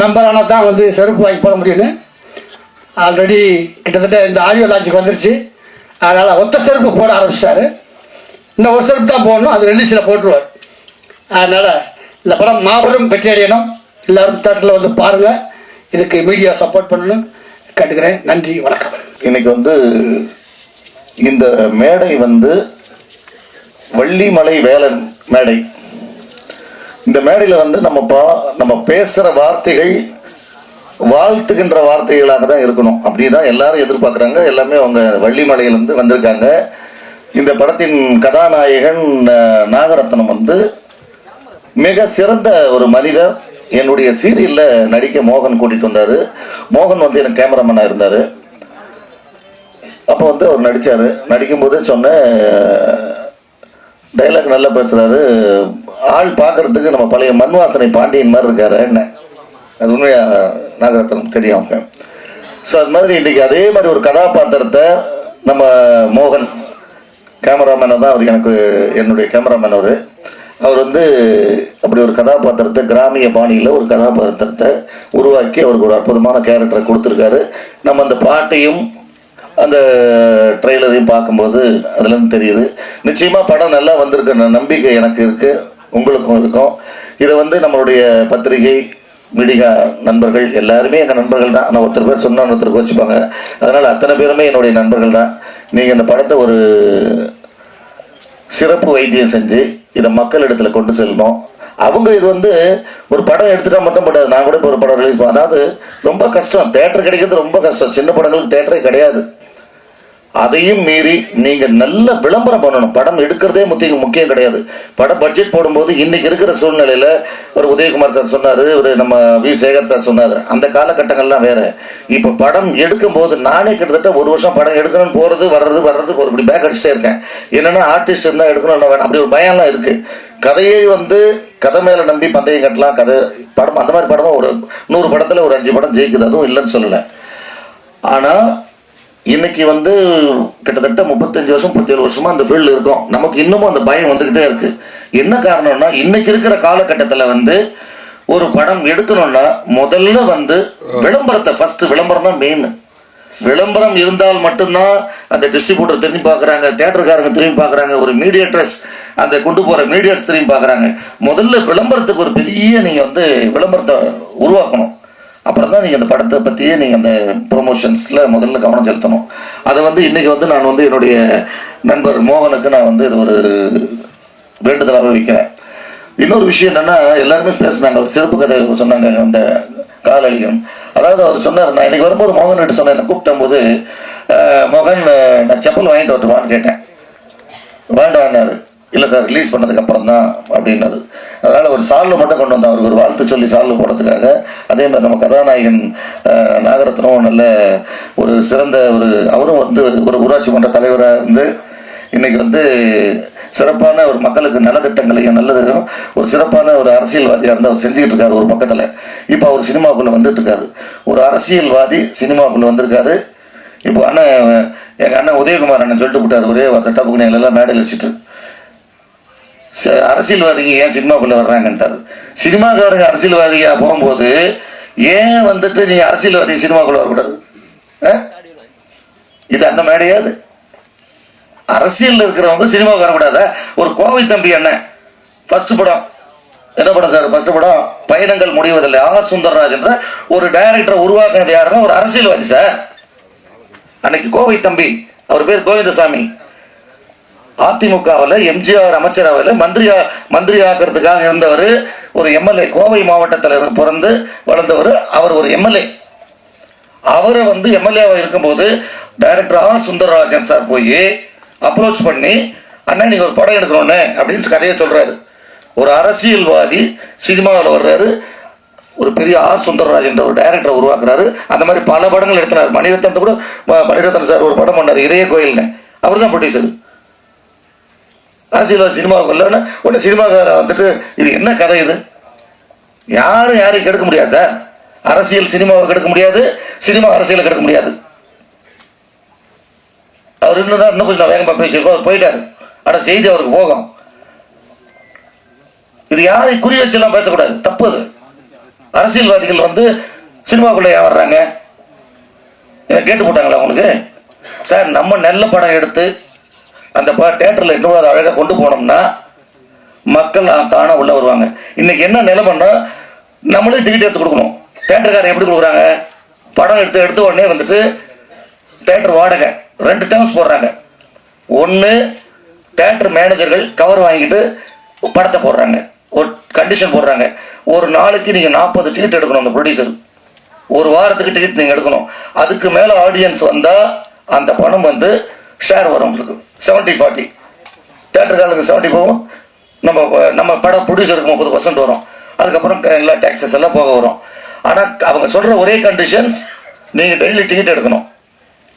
மெம்பர் ஆனால் தான் வந்து செருப்பு வாங்கி போட முடியும்னு. ஆல்ரெடி கிட்டத்தட்ட இந்த ஆடியோ லான்ச்சுக்கு வந்துருச்சு. அதனால் ஒத்த செருப்பு போட ஆரம்பிச்சிட்டாரு. இன்னும் ஒரு செருப்பு தான் போடணும், அது ரிலீஸில் போட்டுருவார். அதனால் இந்த படம் மாபெரும் வெற்றி அடையணும். எல்லோரும் தேட்டரில் வந்து பாருங்கள், இதுக்கு மீடியா சப்போர்ட் பண்ணணும் கேட்டுக்கிறேன். நன்றி, வணக்கம். இன்னைக்கு வந்து இந்த மேடை வந்து வள்ளிமலை வேலன் மேடை. இந்த மேடையில் வந்து நம்ம பேசுகிற வார்த்தைகள் வாழ்த்துகின்ற வார்த்தைகளாக தான் இருக்கணும். அப்படி தான் எல்லாரும் எதிர்பார்க்குறாங்க. எல்லாமே அவங்க வள்ளிமலையிலேருந்து வந்திருக்காங்க. இந்த படத்தின் கதாநாயகன் நாகரத்னம் வந்து மிக சிறந்த ஒரு மனிதர். என்னுடைய சீரியலில் நடிக்க மோகன் கூட்டிகிட்டு வந்தார். மோகன் வந்து எனக்கு கேமராமேனாக இருந்தார். அப்போ வந்து அவர் நடித்தார். நடிக்கும்போது சொன்ன டைலாக் நல்லா பேசுகிறாரு, ஆள் பார்க்குறதுக்கு நம்ம பழைய மண் வாசனை பாண்டியன் மாதிரி இருக்காரு. என்ன அது உண்மையாக நாகரத்னம் தெரியும் அவங்க. ஸோ அது மாதிரி இன்னைக்கு அதே மாதிரி ஒரு கதாபாத்திரத்தை நம்ம மோகன் கேமராமேனை தான் அவர், எனக்கு என்னுடைய கேமராமேன் அவர் வந்து அப்படி ஒரு கதாபாத்திரத்தை கிராமிய பாணியில் ஒரு கதாபாத்திரத்தை உருவாக்கி அவருக்கு ஒரு அற்புதமான கேரக்டரை கொடுத்துருக்காரு. நம்ம அந்த பாட்டையும் அந்த ட்ரெய்லரையும் பார்க்கும்போது அதுலேருந்து தெரியுது. நிச்சயமாக படம் நல்லா வந்திருக்கிற நம்பிக்கை எனக்கு இருக்குது, உங்களுக்கும் இருக்கும். இதை வந்து நம்மளுடைய பத்திரிகை மீடியா நண்பர்கள் எல்லாருமே எங்கள் நண்பர்கள் தான். நான் ஒருத்தர் பேர் சொன்னால் ஒருத்தருக்கு வச்சுப்பாங்க, அதனால் அத்தனை பேருமே என்னுடைய நண்பர்கள் தான். நீங்கள் இந்த படத்தை ஒரு சிறப்பு வைத்தியம் செஞ்சு இதை மக்களிடத்துல கொண்டு செல்லணும். அவங்க இது வந்து ஒரு படம் எடுத்துட்டா மட்டும் படாது. நான் கூட இப்போ ஒரு படம் ரிலீஸ் அதாவது ரொம்ப கஷ்டம், தேட்டர் கிடைக்கிறது ரொம்ப கஷ்டம். சின்ன படங்களுக்கு தேட்டரே கிடையாது. அதையும் மீறி நீங்கள் நல்ல விளம்பரம் பண்ணணும். படம் எடுக்கிறதே முக்கியம் கிடையாது. படம் பட்ஜெட் போடும்போது இன்னைக்கு இருக்கிற சூழ்நிலையில் ஒரு உதயகுமார் சார் சொன்னார், ஒரு நம்ம வி சேகர் சார் சொன்னார், அந்த காலகட்டங்கள்லாம் வேற. இப்போ படம் எடுக்கும்போது நானே கிட்டத்தட்ட ஒரு வருஷம் படம் எடுக்கணும்னு போகிறது வர்றது இப்படி பேக் அடிச்சுட்டே இருக்கேன். என்னென்னா ஆர்டிஸ்ட் இருந்தால் எடுக்கணும் வேணும் அப்படி ஒரு பயம்லாம் இருக்குது. கதையை வந்து கதை மேலே நம்பி பந்தயம் கட்டலாம். கதை படம் அந்த மாதிரி படமும் ஒரு 100 படத்தில் ஒரு 5 படம் ஜெயிக்குது, அதுவும் இல்லைன்னு சொல்லலை. ஆனால் இன்னைக்கு வந்து கிட்டத்தட்ட 35 வருஷம் 37 வருஷமா அந்த ஃபீல்டு இருக்கும். நமக்கு இன்னமும் அந்த பயம் வந்துக்கிட்டே இருக்கு. என்ன காரணம்னா இன்னைக்கு இருக்கிற காலகட்டத்தில் வந்து ஒரு படம் எடுக்கணும்னா முதல்ல வந்து விளம்பரத்தை ஃபர்ஸ்ட், விளம்பரம் தான் மெயின். விளம்பரம் இருந்தால் மட்டும்தான் அந்த டிஸ்ட்ரிபியூட்டர் திரும்பி பார்க்குறாங்க, தேட்டருக்காரங்க திரும்பி பார்க்குறாங்க, ஒரு மீடியேட்டர்ஸ் அந்த கொண்டு போகிற மீடியேட்டர்ஸ் திரும்பி பார்க்குறாங்க. முதல்ல விளம்பரத்துக்கு ஒரு பெரிய நீங்கள் வந்து விளம்பரத்தை உருவாக்கணும். அப்புறம் தான் நீங்கள் அந்த படத்தை பற்றியே நீங்கள் அந்த ப்ரொமோஷன்ஸில் முதல்ல கவனம் செலுத்தணும். அதை வந்து இன்றைக்கி வந்து நான் வந்து என்னுடைய நண்பர் மோகனுக்கு நான் வந்து இது ஒரு வேண்டுதலாக வைக்கிறேன். இன்னொரு விஷயம் என்னென்னா எல்லாருமே பேசுனாங்க, ஒரு சிறப்பு கதை சொன்னாங்க அந்த காலலிகம். அதாவது அவர் சொன்னார், நான் இன்றைக்கி வரும்போது மோகன் கிட்ட சொன்னேன், என்னை கூப்பிட்ட போது மோகன் நான் செப்பல் வாங்கிட்டு வரட்டுமான்னு கேட்டேன். வேண்டான்னாரு. இல்லை சார் ரிலீஸ் பண்ணதுக்கு அப்புறம் தான் அப்படின்னாரு. அதனால் ஒரு சால்வு மட்டும் கொண்டு வந்தோம், அவருக்கு ஒரு வாழ்த்து சொல்லி சால்வு போடுறதுக்காக. அதே மாதிரி நம்ம கதாநாயகன் நாகரத்னம் நல்ல ஒரு சிறந்த அவரும் வந்து ஒரு ஊராட்சி மன்ற தலைவராக இருந்து இன்னைக்கு வந்து சிறப்பான ஒரு மக்களுக்கு நலத்திட்டங்களையும் நல்லதையும் ஒரு சிறப்பான ஒரு அரசியல்வாதியாக இருந்து அவர் செஞ்சுக்கிட்டு இருக்காரு ஒரு பக்கத்தில். இப்போ அவர் சினிமாவுக்குள்ளே வந்துட்டு இருக்காரு. ஒரு அரசியல்வாதி சினிமாவுக்குள்ளே வந்திருக்காரு. இப்போ எங்கள் அண்ணன் உதயகுமார் அண்ணன் சொல்லிட்டு போட்டார், ஒரே வார்த்தை டப்புக்குன்னு எல்லாம் மேடையில் வச்சுட்டு, அரசியல்வாதிங்க ஏன் சினிமாக்குள்ள வர்றாங்கன்றாரு. சினிமாக்காரங்க அரசியல்வாதியா போகும்போது ஏன் வந்துட்டு நீ அரசியல்வாதி சினிமாக்குள்ள வரக்கூடாது? இது அந்த மேடையாது. அரசியல் இருக்கிறவங்க சினிமாவுக்கு வரக்கூடாத. ஒரு கோவை தம்பி அண்ணன் ஃபர்ஸ்ட் படம் என்ன படம் சார்? ஃபர்ஸ்ட் படம் பயணங்கள் முடிவதில்லை. ஆர் சுந்தர்ராஜ் என்ற ஒரு டைரக்டரை உருவாக்குனது யாருன்னா ஒரு அரசியல்வாதி சார். அன்னைக்கு கோவை தம்பி, அவர் பேர் கோவிந்தசாமி, அதிமுகவில் எம்ஜிஆர் அமைச்சரவையில் மந்திரி ஆக்கிறதுக்காக இருந்தவர். ஒரு எம்எல்ஏ, கோவை மாவட்டத்தில் பிறந்து வளர்ந்தவர். அவர் ஒரு எம்எல்ஏ. அவரை வந்து எம்எல்ஏவாக இருக்கும்போது டைரக்டர் ஆர் சுந்தரராஜன் சார் போய் அப்ரோச் பண்ணி, அண்ணா நீங்கள் ஒரு படம் எடுக்கணும்னு அப்படின்னு கதையை சொல்கிறாரு. ஒரு அரசியல்வாதி சினிமாவில் வர்றாரு, ஒரு பெரிய ஆர் சுந்தரராஜன் ஒரு டைரக்டரை உருவாக்குறாரு. அந்த மாதிரி பல படங்கள் எடுத்தினார். மணிரத்னத்தை கூட மணிரத்னம் சார் ஒரு படம் பண்ணார், இதய கோயில்னு. அவர் தான் ப்ரொடியூசர். அரசியல்வாதி சினிமாவுக்கு இல்லைன்னா உடனே சினிமாக்காரன் வந்துட்டு இது என்ன கதை இது? யாரும் யாரையும் கெடுக்க முடியாது சார். அரசியல் சினிமாவை கெடுக்க முடியாது, சினிமா அரசியலை கெடுக்க முடியாது. அவர் இருந்தால் இன்னும் கொஞ்சம் வேகமாக பேசியிருப்போம். அவர் போயிட்டார். ஆனால் செய்தி அவருக்கு போகும். இது யாரையும் குறி வச்செல்லாம் பேசக்கூடாது, தப்பு அது. அரசியல்வாதிகள் வந்து சினிமாவுக்குள்ளே ஏன் வர்றாங்க? எனக்கு கேட்டு போட்டாங்களா உங்களுக்கு? சார் நம்ம நல்ல படம் எடுத்து அந்த தேட்டரில் இன்னும் அதை அழகாக கொண்டு போனோம்னா மக்கள் தானே உள்ளே வருவாங்க. இன்னைக்கு என்ன நிலைமைன்னா நம்மளே டிக்கெட் எடுத்து கொடுக்கணும். தேட்டருக்காரன் எப்படி கொடுக்குறாங்க? படம் எடுத்த உடனே வந்துட்டு தேட்டர் வாடகை 2 டைம்ஸ் போடுறாங்க. ஒன்று தேட்டர் மேனேஜர்கள் கவர் வாங்கிட்டு படத்தை போடுறாங்க, ஒரு கண்டிஷன் போடுறாங்க, ஒரு நாளைக்கு நீங்கள் 40 டிக்கெட் எடுக்கணும். அந்த ப்ரொடியூசர் ஒரு வாரத்துக்கு டிக்கெட் நீங்கள் எடுக்கணும். அதுக்கு மேலே ஆடியன்ஸ் வந்தால் அந்த பணம் வந்து ஷேர் வரும் உங்களுக்கு. 70-40 தேட்டருக்காரங்களுக்கு 70 போகும், நம்ம படம் ப்ரொடியூசருக்கு 30% வரும். அதுக்கப்புறம் எல்லா டேக்ஸஸ் எல்லாம் போக வரும். ஆனால் அவங்க சொல்கிற ஒரே கண்டிஷன்ஸ், நீங்கள் டெய்லி டிக்கெட் எடுக்கணும்.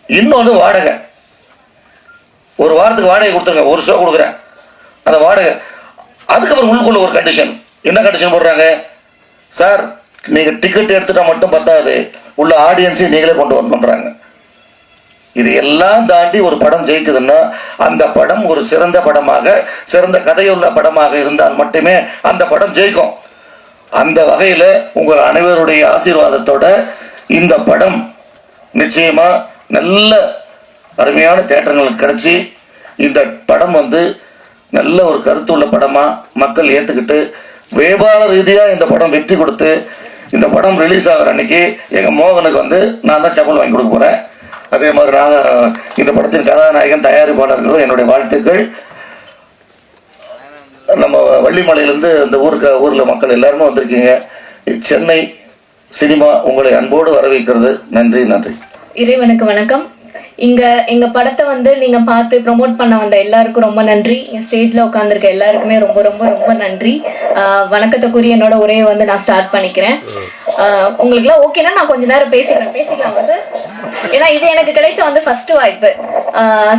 இன்னொன்று வாடகை. ஒரு வாரத்துக்கு வாடகை கொடுத்துருங்க, ஒரு ஷோ கொடுக்குறேன் அந்த வாடகை. அதுக்கப்புறம் உள்ளுக்குள்ள ஒரு கண்டிஷன். என்ன கண்டிஷன் போடுறாங்க? சார் நீங்கள் டிக்கெட் எடுத்துட்டா மட்டும் பத்தாது, உள்ள ஆடியன்ஸையும் நீங்களே கொண்டு வரணுன்றாங்க. இது எல்லாம் தாண்டி ஒரு படம் ஜெயிக்குதுன்னா அந்த படம் ஒரு சிறந்த படமாக, சிறந்த கதையுள்ள படமாக இருந்தால் மட்டுமே அந்த படம் ஜெயிக்கும். அந்த வகையில் உங்கள் அனைவருடைய ஆசீர்வாதத்தோட இந்த படம் நிச்சயமா நல்ல அருமையான தியேட்டர்களுக்கு கிடைச்சி இந்த படம் வந்து நல்ல ஒரு கருத்துள்ள படமா மக்கள் ஏற்றுக்கிட்டு வியாபார ரீதியாக இந்த படம் வெற்றி கொடுத்து இந்த படம் ரிலீஸ் ஆகிற அன்னைக்கு எங்கள் மோகனுக்கு வந்து நான் தான் செப்பல் வாங்கி கொடுக்க போகிறேன். அதே மாதிரி நாங்கள் இந்த படத்தின் கதாநாயகன், தயாரிப்பாளர்களும் என்னுடைய வாழ்த்துக்கள். நம்ம வள்ளிமலையிலேருந்து இந்த ஊரில் மக்கள் எல்லாருமே வந்திருக்கீங்க. சென்னை சினிமா உங்களை அன்போடு வரவேற்கிறது. நன்றி. இறைவனுக்கு வணக்கம். எங்க படத்தை வந்து நீங்க பார்த்து ப்ரொமோட் பண்ண வந்த எல்லாருக்கும் ரொம்ப நன்றி. என் ஸ்டேஜ்ல உட்காந்துருக்க எல்லாருக்குமே ரொம்ப ரொம்ப ரொம்ப நன்றி. வணக்கத்துக்குரிய என்னோட உரையை வந்து நான் ஸ்டார்ட் பண்ணிக்கிறேன். உங்களுக்குலாம் ஓகேனா நான் கொஞ்ச நேரம் பேசிக்கலாமா சார்? ஏன்னா இது எனக்கு கிடைத்த வந்து ஃபர்ஸ்ட் வாய்ப்பு.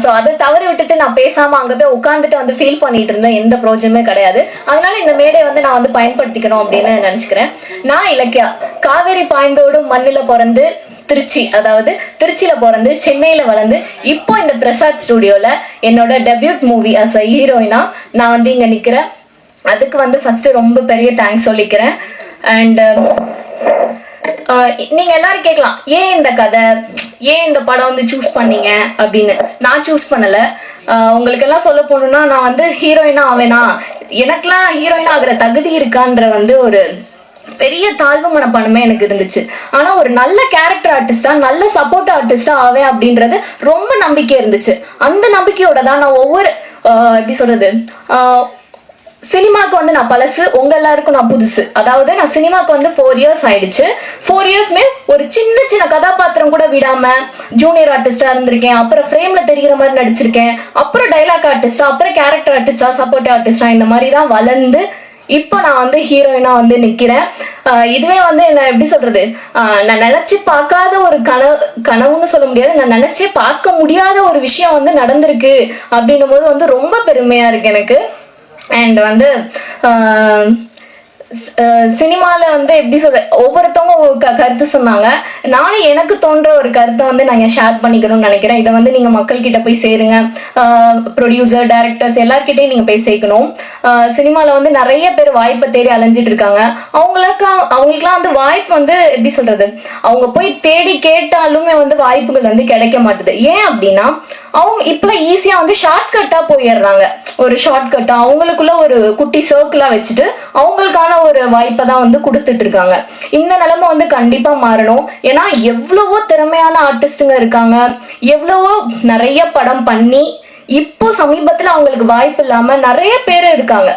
ஸோ அதை தவற விட்டுட்டு நான் பேசாம அங்க போய் உட்காந்துட்டு வந்து ஃபீல் பண்ணிட்டு இருந்தேன். எந்த ப்ரோஜனமே கிடையாது. அதனால இந்த மேடை வந்து நான் வந்து பயன்படுத்திக்கணும் அப்படின்னு நினைச்சுக்கிறேன். நான் இலக்கியா, காவேரி பாய்ந்தோடும் மண்ணில பிறந்து திருச்சியில பிறந்து சென்னையில வளர்ந்து இப்போ இந்த பிரசாத் ஸ்டுடியோல என்னோட டெபியூட் மூவி அஸ் அ ஹீரோயினா நான் வந்து இங்க நிக்கிறேன். அதுக்கு வந்து ஃபர்ஸ்ட் ரொம்ப பெரிய தேங்க்ஸ் சொல்லிக்கிறேன். அண்ட் நீங்க எல்லாரும் கேட்கலாம், ஏன் இந்த கதை, ஏன் இந்த படம் வந்து சூஸ் பண்ணீங்க அப்படின்னு. நான் சூஸ் பண்ணல. உங்களுக்கு எல்லாம் சொல்ல போகணும்னா நான் வந்து ஹீரோயினா ஆவேனா, எனக்கெல்லாம் ஹீரோயினா ஆகிற தகுதி இருக்கான்ற வந்து ஒரு பெரிய தாழ்வு மனப்பான்மை எனக்கு இருந்துச்சு. ஆனா ஒரு நல்ல கேரக்டர் ஆர்டிஸ்டா, நல்ல சப்போர்ட் ஆர்டிஸ்டா ஆவேன் அப்படின்றது ரொம்ப நம்பிக்கை இருந்துச்சு. அந்த நம்பிக்கையோட தான் நான் ஒவ்வொரு எப்படி சொல்றது, சினிமாக்கு வந்து நான் பழசு, உங்க எல்லாருக்கும் நான் புதுசு. அதாவது நான் சினிமாக்கு வந்து 4 years ஆயிடுச்சு. 4 yearsமே ஒரு சின்ன சின்ன கதாபாத்திரம் கூட விடாம ஜூனியர் ஆர்டிஸ்டா இருந்திருக்கேன். அப்புறம் ஃப்ரேம்ல தெரிகிற மாதிரி நடிச்சிருக்கேன். அப்புறம் டைலாக் ஆர்டிஸ்டா, அப்புறம் கேரக்டர் ஆர்டிஸ்டா, சப்போர்ட் ஆர்டிஸ்டா, இந்த மாதிரி தான் வளர்ந்து இப்போ நான் வந்து ஹீரோயினா வந்து நிக்கிறேன். இதுவே வந்து என்ன எப்படி சொல்றது, நான் நினைச்சு பார்க்காத ஒரு கனவுன்னு சொல்ல முடியாது, நான் நினைச்சே பார்க்க முடியாத ஒரு விஷயம் வந்து நடந்திருக்கு அப்படின்னும் போது வந்து ரொம்ப பெருமையா இருக்கு எனக்கு. அண்ட் வந்து சினிமால வந்து எப்படி சொல்ற, ஒவ்வொருத்தவங்க ஒவ்வொரு கருத்து சொன்னாங்க. நானும் எனக்கு தோன்ற ஒரு கருத்தை வந்து நாங்க ஷேர் பண்ணிக்கணும்னு நினைக்கிறேன். இதை வந்து நீங்க மக்கள் கிட்ட போய் சேருங்க. ப்ரொடியூசர், டைரக்டர்ஸ் எல்லார்கிட்டையும் நீங்க போய் சேர்க்கணும். சினிமால வந்து நிறைய பேர் வாய்ப்பை தேடி அலைஞ்சிட்டு இருக்காங்க. அவங்களுக்குலாம் வந்து வாய்ப்பு வந்து எப்படி சொல்றது, அவங்க போய் தேடி கேட்டாலுமே வந்து வாய்ப்புகள் வந்து கிடைக்க மாட்டுது. ஏன் அப்படின்னா அவங்க இப்பெல்லாம் ஈஸியா வந்து ஷார்ட்கட்டா போயிடுறாங்க. ஒரு ஷார்ட்கட்டா அவங்களுக்குள்ள ஒரு குட்டி சர்க்கிளா வச்சுட்டு அவங்களுக்கான ஒரு வாய்ப்பை தான் வந்து கொடுத்துட்டு இருக்காங்க. இந்த நிலைமை வந்து கண்டிப்பா மாறணும். ஏன்னா எவ்வளவோ திறமையான ஆர்டிஸ்டுங்க இருக்காங்க, எவ்வளவோ நிறைய படம் பண்ணி இப்போ சமீபத்துல அவங்களுக்கு வாய்ப்பு இல்லாம நிறைய பேர் இருக்காங்க.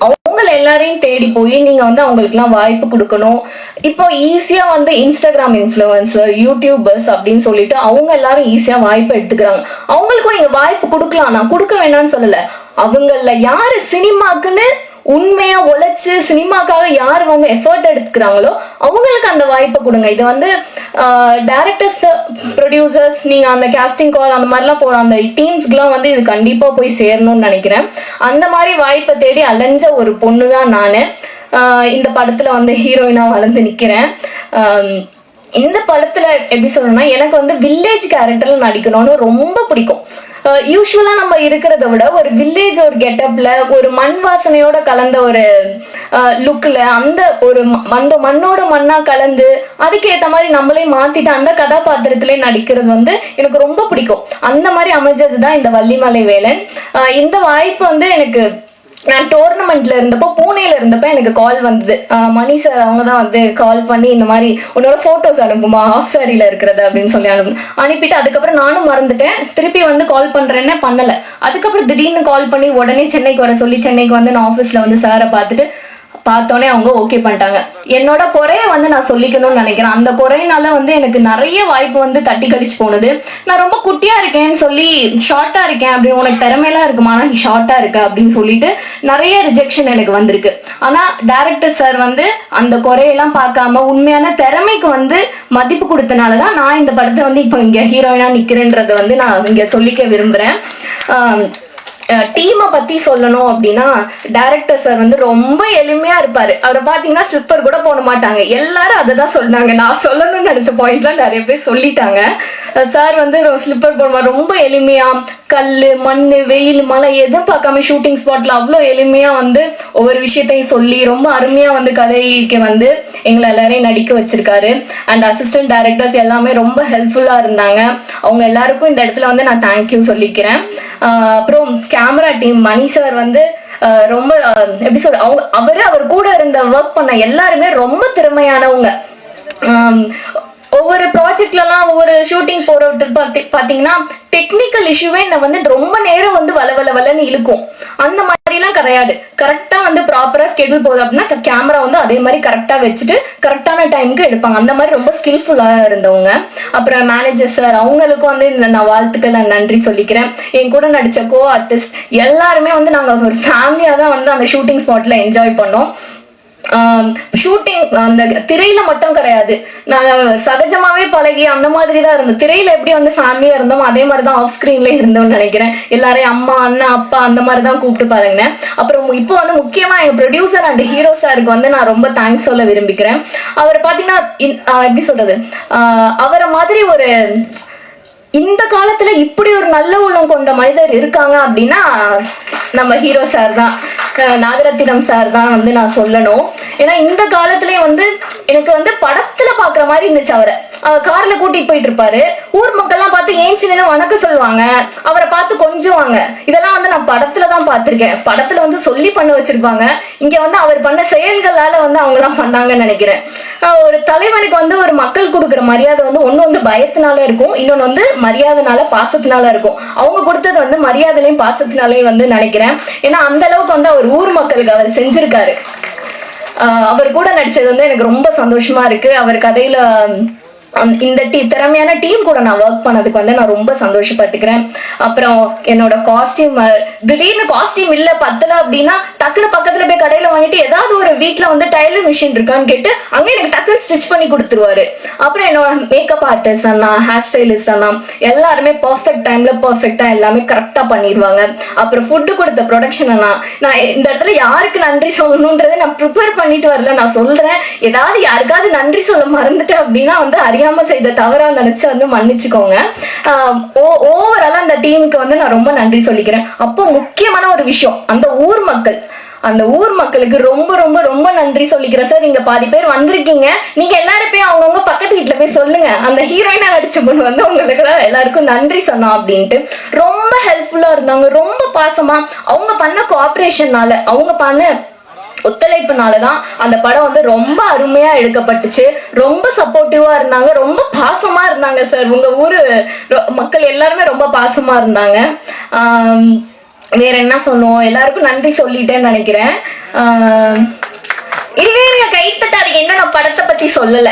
அவங்களை எல்லாரையும் தேடி போய் நீங்க வந்து அவங்களுக்கு எல்லாம் வாய்ப்பு கொடுக்கணும். இப்போ ஈஸியா வந்து இன்ஸ்டாகிராம் இன்ஃப்ளூயன்சர், யூடியூபர்ஸ் அப்படின்னு சொல்லிட்டு அவங்க எல்லாரும் ஈஸியா வாய்ப்பு எடுத்துக்கிறாங்க. அவங்களுக்கும் நீங்க வாய்ப்பு கொடுக்கலாம், நான் கொடுக்க வேணாம்னு சொல்லல. அவங்கள யாரு சினிமாக்குன்னு உண்மையா உழைச்சு சினிமாக்காக யார் வந்து எஃபர்ட் எடுத்துக்கிறாங்களோ அவங்களுக்கு அந்த வாய்ப்பை கொடுங்க. இது வந்து டைரக்டர்ஸ், ப்ரொடியூசர்ஸ், நீங்க அந்த கேஸ்டிங் கால் அந்த மாதிரிலாம் போற அந்த டீம்ஸ்க்குலாம் வந்து இது கண்டிப்பா போய் சேரணும்னு நினைக்கிறேன். அந்த மாதிரி வாய்ப்பை தேடி அலைஞ்ச ஒரு பொண்ணு தான் நானு. இந்த படத்துல வந்து ஹீரோயினா வளர்ந்து நிக்கிறேன். இந்த படத்துல எப்படி சொல்லணும்னா எனக்கு வந்து வில்லேஜ் கேரக்டர்ல நடிக்கணும்னு ரொம்ப பிடிக்கும். யூஸ்வலா நம்ம இருக்கிறத விட ஒரு வில்லேஜ் ஒரு கெட்டப்ல ஒரு மண் வாசனையோட கலந்த ஒரு லுக்ல அந்த மண்ணோட மண்ணா கலந்து அதுக்கேற்ற மாதிரி நம்மளே மாத்திட்டு அந்த கதாபாத்திரத்திலே நடிக்கிறது வந்து எனக்கு ரொம்ப பிடிக்கும். அந்த மாதிரி அமைஞ்சதுதான் இந்த வள்ளிமலை வேலன். இந்த வாய்ப்பு வந்து எனக்கு நான் டோர்னமெண்ட்ல இருந்தப்போ, பூனேல இருந்தப்போ எனக்கு கால் வந்தது. மணி சார் அவங்க தான் வந்து கால் பண்ணி இந்த மாதிரி உன்னோட போட்டோஸ் அனுப்புமா ஆஃப் சாரியில இருக்கிறது அப்படின்னு சொல்லி அனுப்பிட்டு அதுக்கப்புறம் நானும் மறந்துட்டேன். திருப்பி வந்து கால் பண்றேன்னு பண்ணல. அதுக்கப்புறம் திடீர்னு கால் பண்ணி உடனே சென்னைக்கு வர சொல்லி சென்னைக்கு வந்து நான் ஆஃபீஸ்ல வந்து சாரை பார்த்தோன்னே அவங்க ஓகே பண்ணிட்டாங்க. என்னோட குறைய வந்து நான் சொல்லிக்கணும்னு நினைக்கிறேன். அந்த குறையினால வந்து எனக்கு நிறைய வாய்ப்பு வந்து தட்டி கழிச்சு போனது. நான் ரொம்ப குட்டியா இருக்கேன்னு சொல்லி ஷார்ட்டா இருக்கேன் அப்படி, உனக்கு திறமையெல்லாம் இருக்குமா நீ ஷார்ட்டா இருக்க அப்படின்னு சொல்லிட்டு நிறைய ரிஜெக்ஷன் எனக்கு வந்திருக்கு. ஆனா டைரக்டர் சார் வந்து அந்த குறையெல்லாம் பார்க்காம உண்மையான திறமைக்கு வந்து மதிப்பு கொடுத்தனாலதான் நான் இந்த படத்தை வந்து இப்போ இங்க ஹீரோயினா நிக்கிறேன்றதை வந்து நான் இங்க சொல்லிக்க விரும்புறேன். டீமை பத்தி சொல்லணும் அப்படின்னா டைரக்டர் சார் வந்து ரொம்ப எளிமையா இருப்பாரு. அவரை பாத்தீங்கன்னா ஸ்லிப்பர் கூட போட மாட்டாங்க. எல்லாரும் அதை தான் சொன்னாங்க. நான் சொல்லணும்னு நினைச்ச பாயிண்ட்லாம் நிறைய பேர் சொல்லிட்டாங்க. சார் வந்து ஸ்லிப்பர் போடுவார். ரொம்ப எளிமையா கல் மண் வெயில் மழை எதுவும் பார்க்காம ஷூட்டிங் ஸ்பாட்ல அவ்வளோ எளிமையா வந்து ஒவ்வொரு விஷயத்தையும் சொல்லி ரொம்ப அருமையா வந்து கதைக்கு வந்து எங்களை எல்லாரையும் நடிக்க வச்சிருக்காரு. அண்ட் அசிஸ்டன்ட் டைரக்டர்ஸ் எல்லாமே ரொம்ப ஹெல்ப்ஃபுல்லா இருந்தாங்க. அவங்க எல்லாருக்கும் இந்த இடத்துல வந்து நான் தேங்க்யூ சொல்லிக்கிறேன். அப்புறம் கேமரா டீம் மணி சார் வந்து ரொம்ப எப்படி சொல்ற அவர் கூட இருந்த ஒர்க் பண்ண எல்லாருமே ரொம்ப திறமையானவங்க. ஒவ்வொரு ப்ராஜெக்ட்லலாம் ஒவ்வொரு ஷூட்டிங் போறது பாத்தீங்கன்னா டெக்னிக்கல் இஷ்யூவே நான் வந்து ரொம்ப நேரம் வந்து வளன்னு இழுக்கும். அந்த மாதிரிலாம் கிடையாது. கரெக்டா வந்து ப்ராப்பரா ஸ்கெடியூல் போகுது அப்படின்னா கேமரா வந்து அதே மாதிரி கரெக்டா வச்சுட்டு கரெக்டான டைமுக்கு எடுப்பாங்க. அந்த மாதிரி ரொம்ப ஸ்கில்ஃபுல்லா இருந்தவங்க. அப்புறம் மேனேஜர் சார் அவங்களுக்கும் வந்து நான் வாழ்த்துக்கள் நான் நன்றி சொல்லிக்கிறேன். என் கூட நடிச்ச கோ ஆர்டிஸ்ட் எல்லாருமே வந்து நாங்க ஒரு ஃபேமிலியா தான் வந்து அந்த ஷூட்டிங் ஸ்பாட்ல என்ஜாய் பண்ணோம். ஷூட்டிங் அந்த திரையில மட்டும் கிடையாது, நாங்க சகஜமாவே பழகி அந்த மாதிரி தான் இருந்தோம். திரையில எப்படி வந்து ஃபேமிலியா இருந்தோம் அதே மாதிரிதான் ஆஃப் ஸ்கிரீன்ல இருந்தோம்னு நினைக்கிறேன். எல்லாரையும் அம்மா அண்ணா அப்பா அந்த மாதிரிதான் கூப்பிட்டு பழகினேன். அப்புறம் இப்போ வந்து முக்கியமா எங்க ப்ரொடியூசர் அண்ட் ஹீரோ சாருக்கு வந்து நான் ரொம்ப தேங்க்ஸ் சொல்ல விரும்பிக்கிறேன். அவர் பாத்தீங்கன்னா எப்படி சொல்றது, அவரை மாதிரி ஒரு இந்த காலத்துல இப்படி ஒரு நல்ல உள்ளம் கொண்ட மனிதர் இருக்காங்க அப்படின்னா நம்ம ஹீரோ சார் தான், நாகரத்தினம் சார் தான் வந்து நான் சொல்லணும். ஏன்னா இந்த காலத்துலயும் வந்து எனக்கு வந்து படத்துல பாக்குற மாதிரி இருந்துச்சு. அவர் கார்ல கூட்டிட்டு போயிட்டு இருப்பாரு. ஊர் மக்கள்லாம் பார்த்து ஏன் சின்ன வணக்கம் சொல்லுவாங்க, அவரை பார்த்து கொஞ்சுவாங்க. இதெல்லாம் வந்து நான் படத்துலதான் பார்த்திருக்கேன். படத்துல வந்து சொல்லி பண்ண வச்சிருப்பாங்க. இங்க வந்து அவர் பண்ண செயல்களால வந்து அவங்க எல்லாம் பண்ணாங்கன்னு நினைக்கிறேன். ஒரு தலைவனுக்கு வந்து ஒரு மக்கள் கொடுக்குற மரியாதை வந்து ஒண்ணு வந்து பயத்தினால இருக்கும், இன்னொன்னு வந்து மரியாதைனால பாசத்தினால இருக்கும். அவங்க கொடுத்தது வந்து மரியாதையிலையும் பாசத்தினாலே வந்து நினைக்கிறேன். ஏன்னா அந்த அளவுக்கு வந்து அவர் ஊர் மக்களுக்கு அவர் செஞ்சிருக்காரு. அவர் கூட நடிச்சது வந்து எனக்கு ரொம்ப சந்தோஷமா இருக்கு. அவர் கதையில இந்த திறமையான டீம் கூட நான் ஒர்க் பண்ணதுக்கு வந்து நான் ரொம்ப சந்தோஷப்பட்டுக்கிறேன். அப்புறம் என்னோட காஸ்டியூம், திடீர்னு காஸ்டியூம் இல்ல பத்தல அப்படின்னா டக்குனு பக்கத்துல போய் கடையில வாங்கிட்டு ஏதாவது ஒரு வீட்டுல வந்து டைலர் மிஷின் இருக்கான்னு கேட்டு அங்க எனக்கு டக்குனு ஸ்டிச் பண்ணி கொடுத்துருவாரு. அப்புறம் என்னோட மேக்கப் ஆர்டிஸ்ட் அண்ணா, ஹேர் ஸ்டைலிஸ்ட் அண்ணா எல்லாருமே பர்ஃபெக்ட் டைம்ல பர்ஃபெக்டா எல்லாமே கரெக்டா பண்ணிடுவாங்க. அப்புறம் ஃபுட்டு கொடுத்த ப்ரொடக்ஷன் அண்ணா, நான் இந்த இடத்துல யாருக்கு நன்றி சொல்லணும்ன்றதை நான் ப்ரிப்பேர் பண்ணிட்டு வரல, நான் சொல்றேன். ஏதாவது யாருக்காவது நன்றி சொல்ல மறந்துட்டேன் அப்படின்னா வந்து அறியாம செய்த தவறா நினைச்சு வந்து மன்னிச்சுக்கோங்க. ஓவராலா அந்த டீமுக்கு வந்து நான் ரொம்ப நன்றி சொல்லிக்கிறேன். அப்போ முக்கியமான ஒரு விஷயம், அந்த ஊர் மக்களுக்கு ரொம்ப ரொம்ப ரொம்ப நன்றி சொல்லிக்கிறேன் சார். நீங்க பாதி பேர் வந்திருக்கீங்க, நீங்க எல்லாரும் போய் அவங்கவுங்க பக்கத்து வீட்டுல போய் சொல்லுங்க, அந்த ஹீரோயினா நடிச்ச பொண்ணு வந்து உங்களுக்கு எல்லாருக்கும் நன்றி சொன்னா அப்படின்ட்டு. ரொம்ப ஹெல்ப்ஃபுல்லா இருந்தாங்க, ரொம்ப பாசமா. அவங்க பண்ண கோஆபரேஷன்னால, அவங்க பண்ண ஒத்துழைப்புனாலதான் அந்த படம் வந்து ரொம்ப அருமையா எடுக்கப்பட்டுச்சு. ரொம்ப சப்போர்ட்டிவா இருந்தாங்க, ரொம்ப பாசமா இருந்தாங்க சார். உங்க ஊரு மக்கள் எல்லாருமே ரொம்ப பாசமா இருந்தாங்க. வேற என்ன சொன்னோம், எல்லாருக்கும் நன்றி சொல்லிட்டேன்னு நினைக்கிறேன். இதுவே நீங்க கைத்தட்டாதீங்க, இன்னும் நான் படத்தை பத்தி சொல்லல.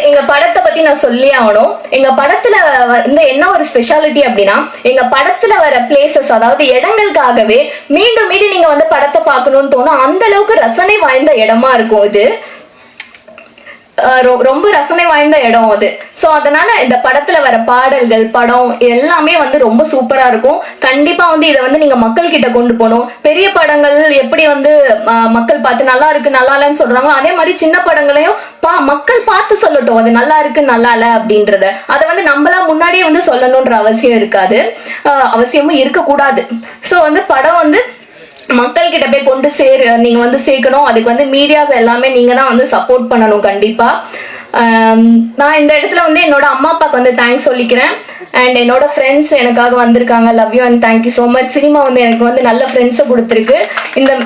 எங்க படத்தை பத்தி நான் சொல்லி ஆகணும். எங்க படத்துல வந்து என்ன ஒரு ஸ்பெஷாலிட்டி அப்படின்னா, எங்க படத்துல வர பிளேசஸ், அதாவது இடங்களுக்காகவே மீண்டும் மீண்டும் நீங்க வந்து படத்தை பார்க்கணும்னு தோணும். அந்த அளவுக்கு ரசனை வாய்ந்த இடமா இருக்கும் இது. ரொம்ப ரசனை வாய்ந்த இடம் அது. சோ அதனால இந்த படத்துல வர பாடல்கள், படம் எல்லாமே வந்து ரொம்ப சூப்பரா இருக்கும். கண்டிப்பா வந்து இதை வந்து நீங்க மக்கள் கிட்ட கொண்டு போகணும். பெரிய படங்கள் எப்படி வந்து மக்கள் பார்த்து நல்லா இருக்கு நல்லா இல்லன்னு சொல்றாங்களோ, அதே மாதிரி சின்ன படங்களையும் மக்கள் பார்த்து சொல்லட்டும் அது நல்லா இருக்கு நல்லா இல்ல அப்படின்றத. அதை வந்து நம்மளா முன்னாடியே வந்து சொல்லணும்ன்ற அவசியம் இருக்காது, அவசியமும் இருக்கக்கூடாது. சோ வந்து படம் வந்து மக்கள் கிட்ட போய் கொண்டு நீங்க வந்து சேர்க்கணும். அதுக்கு வந்து மீடியாஸ் எல்லாமே நீங்க தான் வந்து சப்போர்ட் பண்ணணும் கண்டிப்பா. நான் இந்த இடத்துல வந்து என்னோட அம்மா அப்பாவுக்கு வந்து தேங்க்ஸ் சொல்லிக்கிறேன். அண்ட் என்னோட ஃப்ரெண்ட்ஸ் எனக்காக வந்திருக்காங்க. Love you and thank you so much. Cinema வந்து எனக்கு வந்து நல்ல ஃப்ரெண்ட்ஸை கொடுத்துருக்கு.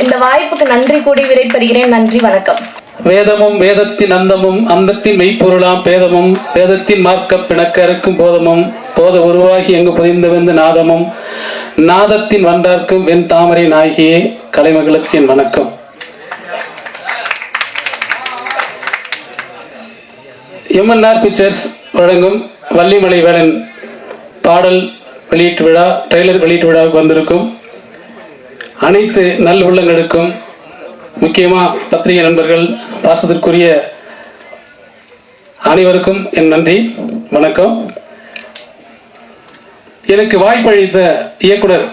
இந்த வாய்ப்புக்கு நன்றி கூடி விடைபெறுகிறேன். நன்றி, வணக்கம். வேதமும் வேதத்தின் அந்தமும் அந்தத்தின் மெய்ப்பொருளாம் பேதமும் வேதத்தின் மார்க்க பிணக்க இருக்கும் போதமும் போத உருவாகி எங்கு புதிந்து வந்து நாதமும் நாதத்தின் வண்டார்க்கும் வெண் தாமரை நாயகியே கலைமகளுக்கு என் வணக்கம். எம்என்ஆர் பிக்சர்ஸ் வழங்கும் வள்ளிமலை வேலன் பாடல் வெளியீட்டு விழா, ட்ரெய்லர் வெளியீட்டு விழாவுக்கு வந்திருக்கும் அனைத்து நல் உள்ளங்களுக்கும், முக்கியமா பத்திரிகை நண்பர்கள், பாசத்திற்குரிய அனைவருக்கும் என் நன்றி, வணக்கம். எனக்கு வாய்ப்பளித்த இயக்குனர்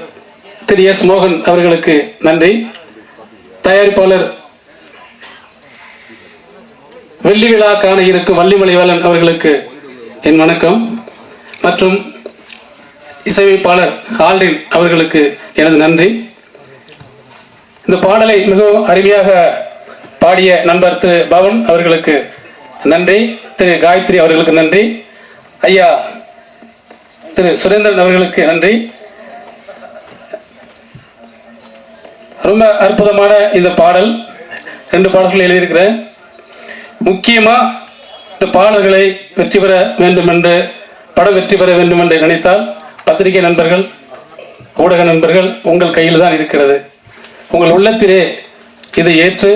திரு எஸ் மோகன் அவர்களுக்கு நன்றி. தயாரிப்பாளர் வெள்ளி விழா காண இருக்கும் வள்ளிமலை வேலன் அவர்களுக்கு என் வணக்கம். மற்றும் இசையமைப்பாளர் ஆல்ரின் அவர்களுக்கு எனது நன்றி. இந்த பாடலை மிகவும் அருமையாக பாடிய நண்பர் திரு பவன் அவர்களுக்கு நன்றி. திரு காயத்ரி அவர்களுக்கு நன்றி. ஐயா திரு சுரேந்திரன் அவர்களுக்கு நன்றி. ரொம்ப அற்புதமான இந்த பாடல், 2 பாடல்கள் எழுதியிருக்கிறேன். முக்கியமா இந்த பாடல்களை வெற்றி பெற வேண்டும் என்று, படம் வெற்றி பெற வேண்டும் என்று நினைத்தால் பத்திரிகை நண்பர்கள், ஊடக நண்பர்கள் உங்கள் கையில் தான் இருக்கிறது. உங்கள் உள்ளத்திலே இதை ஏற்று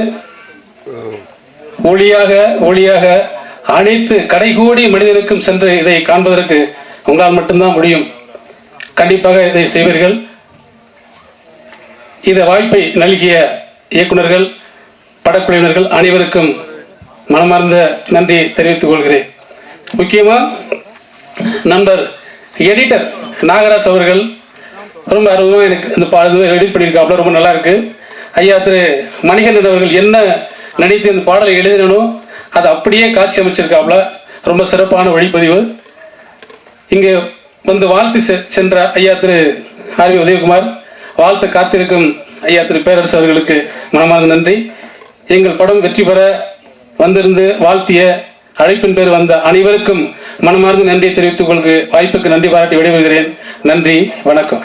ஒளியாக அனைத்து கடைகூடி மனிதனுக்கும் சென்று இதை காண்பதற்கு உங்களால் மட்டும்தான் முடியும். கண்டிப்பாக இதை செய்வீர்கள். இந்த வாய்ப்பை நல்கிய இயக்குநர்கள், படக்குழுவினர்கள் அனைவருக்கும் மனமார்ந்த நன்றி தெரிவித்துக் கொள்கிறேன். முக்கியமா நண்பர் எடிட்டர் நாகராஜ் அவர்கள் ரொம்ப அருமையாக எனக்கு இந்த பாடல் எடிட் பண்ணியிருக்காப்புல, ரொம்ப நல்லா இருக்கு. ஐயா திரு மணிகண்டன் அவர்கள் என்ன நினைத்து இந்த பாடலை எழுதினோ அதை அப்படியே காட்சி அமைச்சிருக்காப்புல, ரொம்ப சிறப்பான ஒளிப்பதிவு. இங்கு வந்து வாழ்த்து சென்ற ஐயா திரு ஆர் வி உதயகுமார், வாழ்த்து காத்திருக்கும் ஐயா திரு பேரரசு அவர்களுக்கு மனமார்ந்த நன்றி. எங்கள் படம் வெற்றி பெற வந்திருந்து வாழ்த்திய, அழைப்பின் பேர் வந்த அனைவருக்கும் மனமார்ந்த நன்றி தெரிவித்துக் கொள்க வாய்ப்புக்கு நன்றி பாராட்டி விடைபெறுகிறேன். நன்றி, வணக்கம்.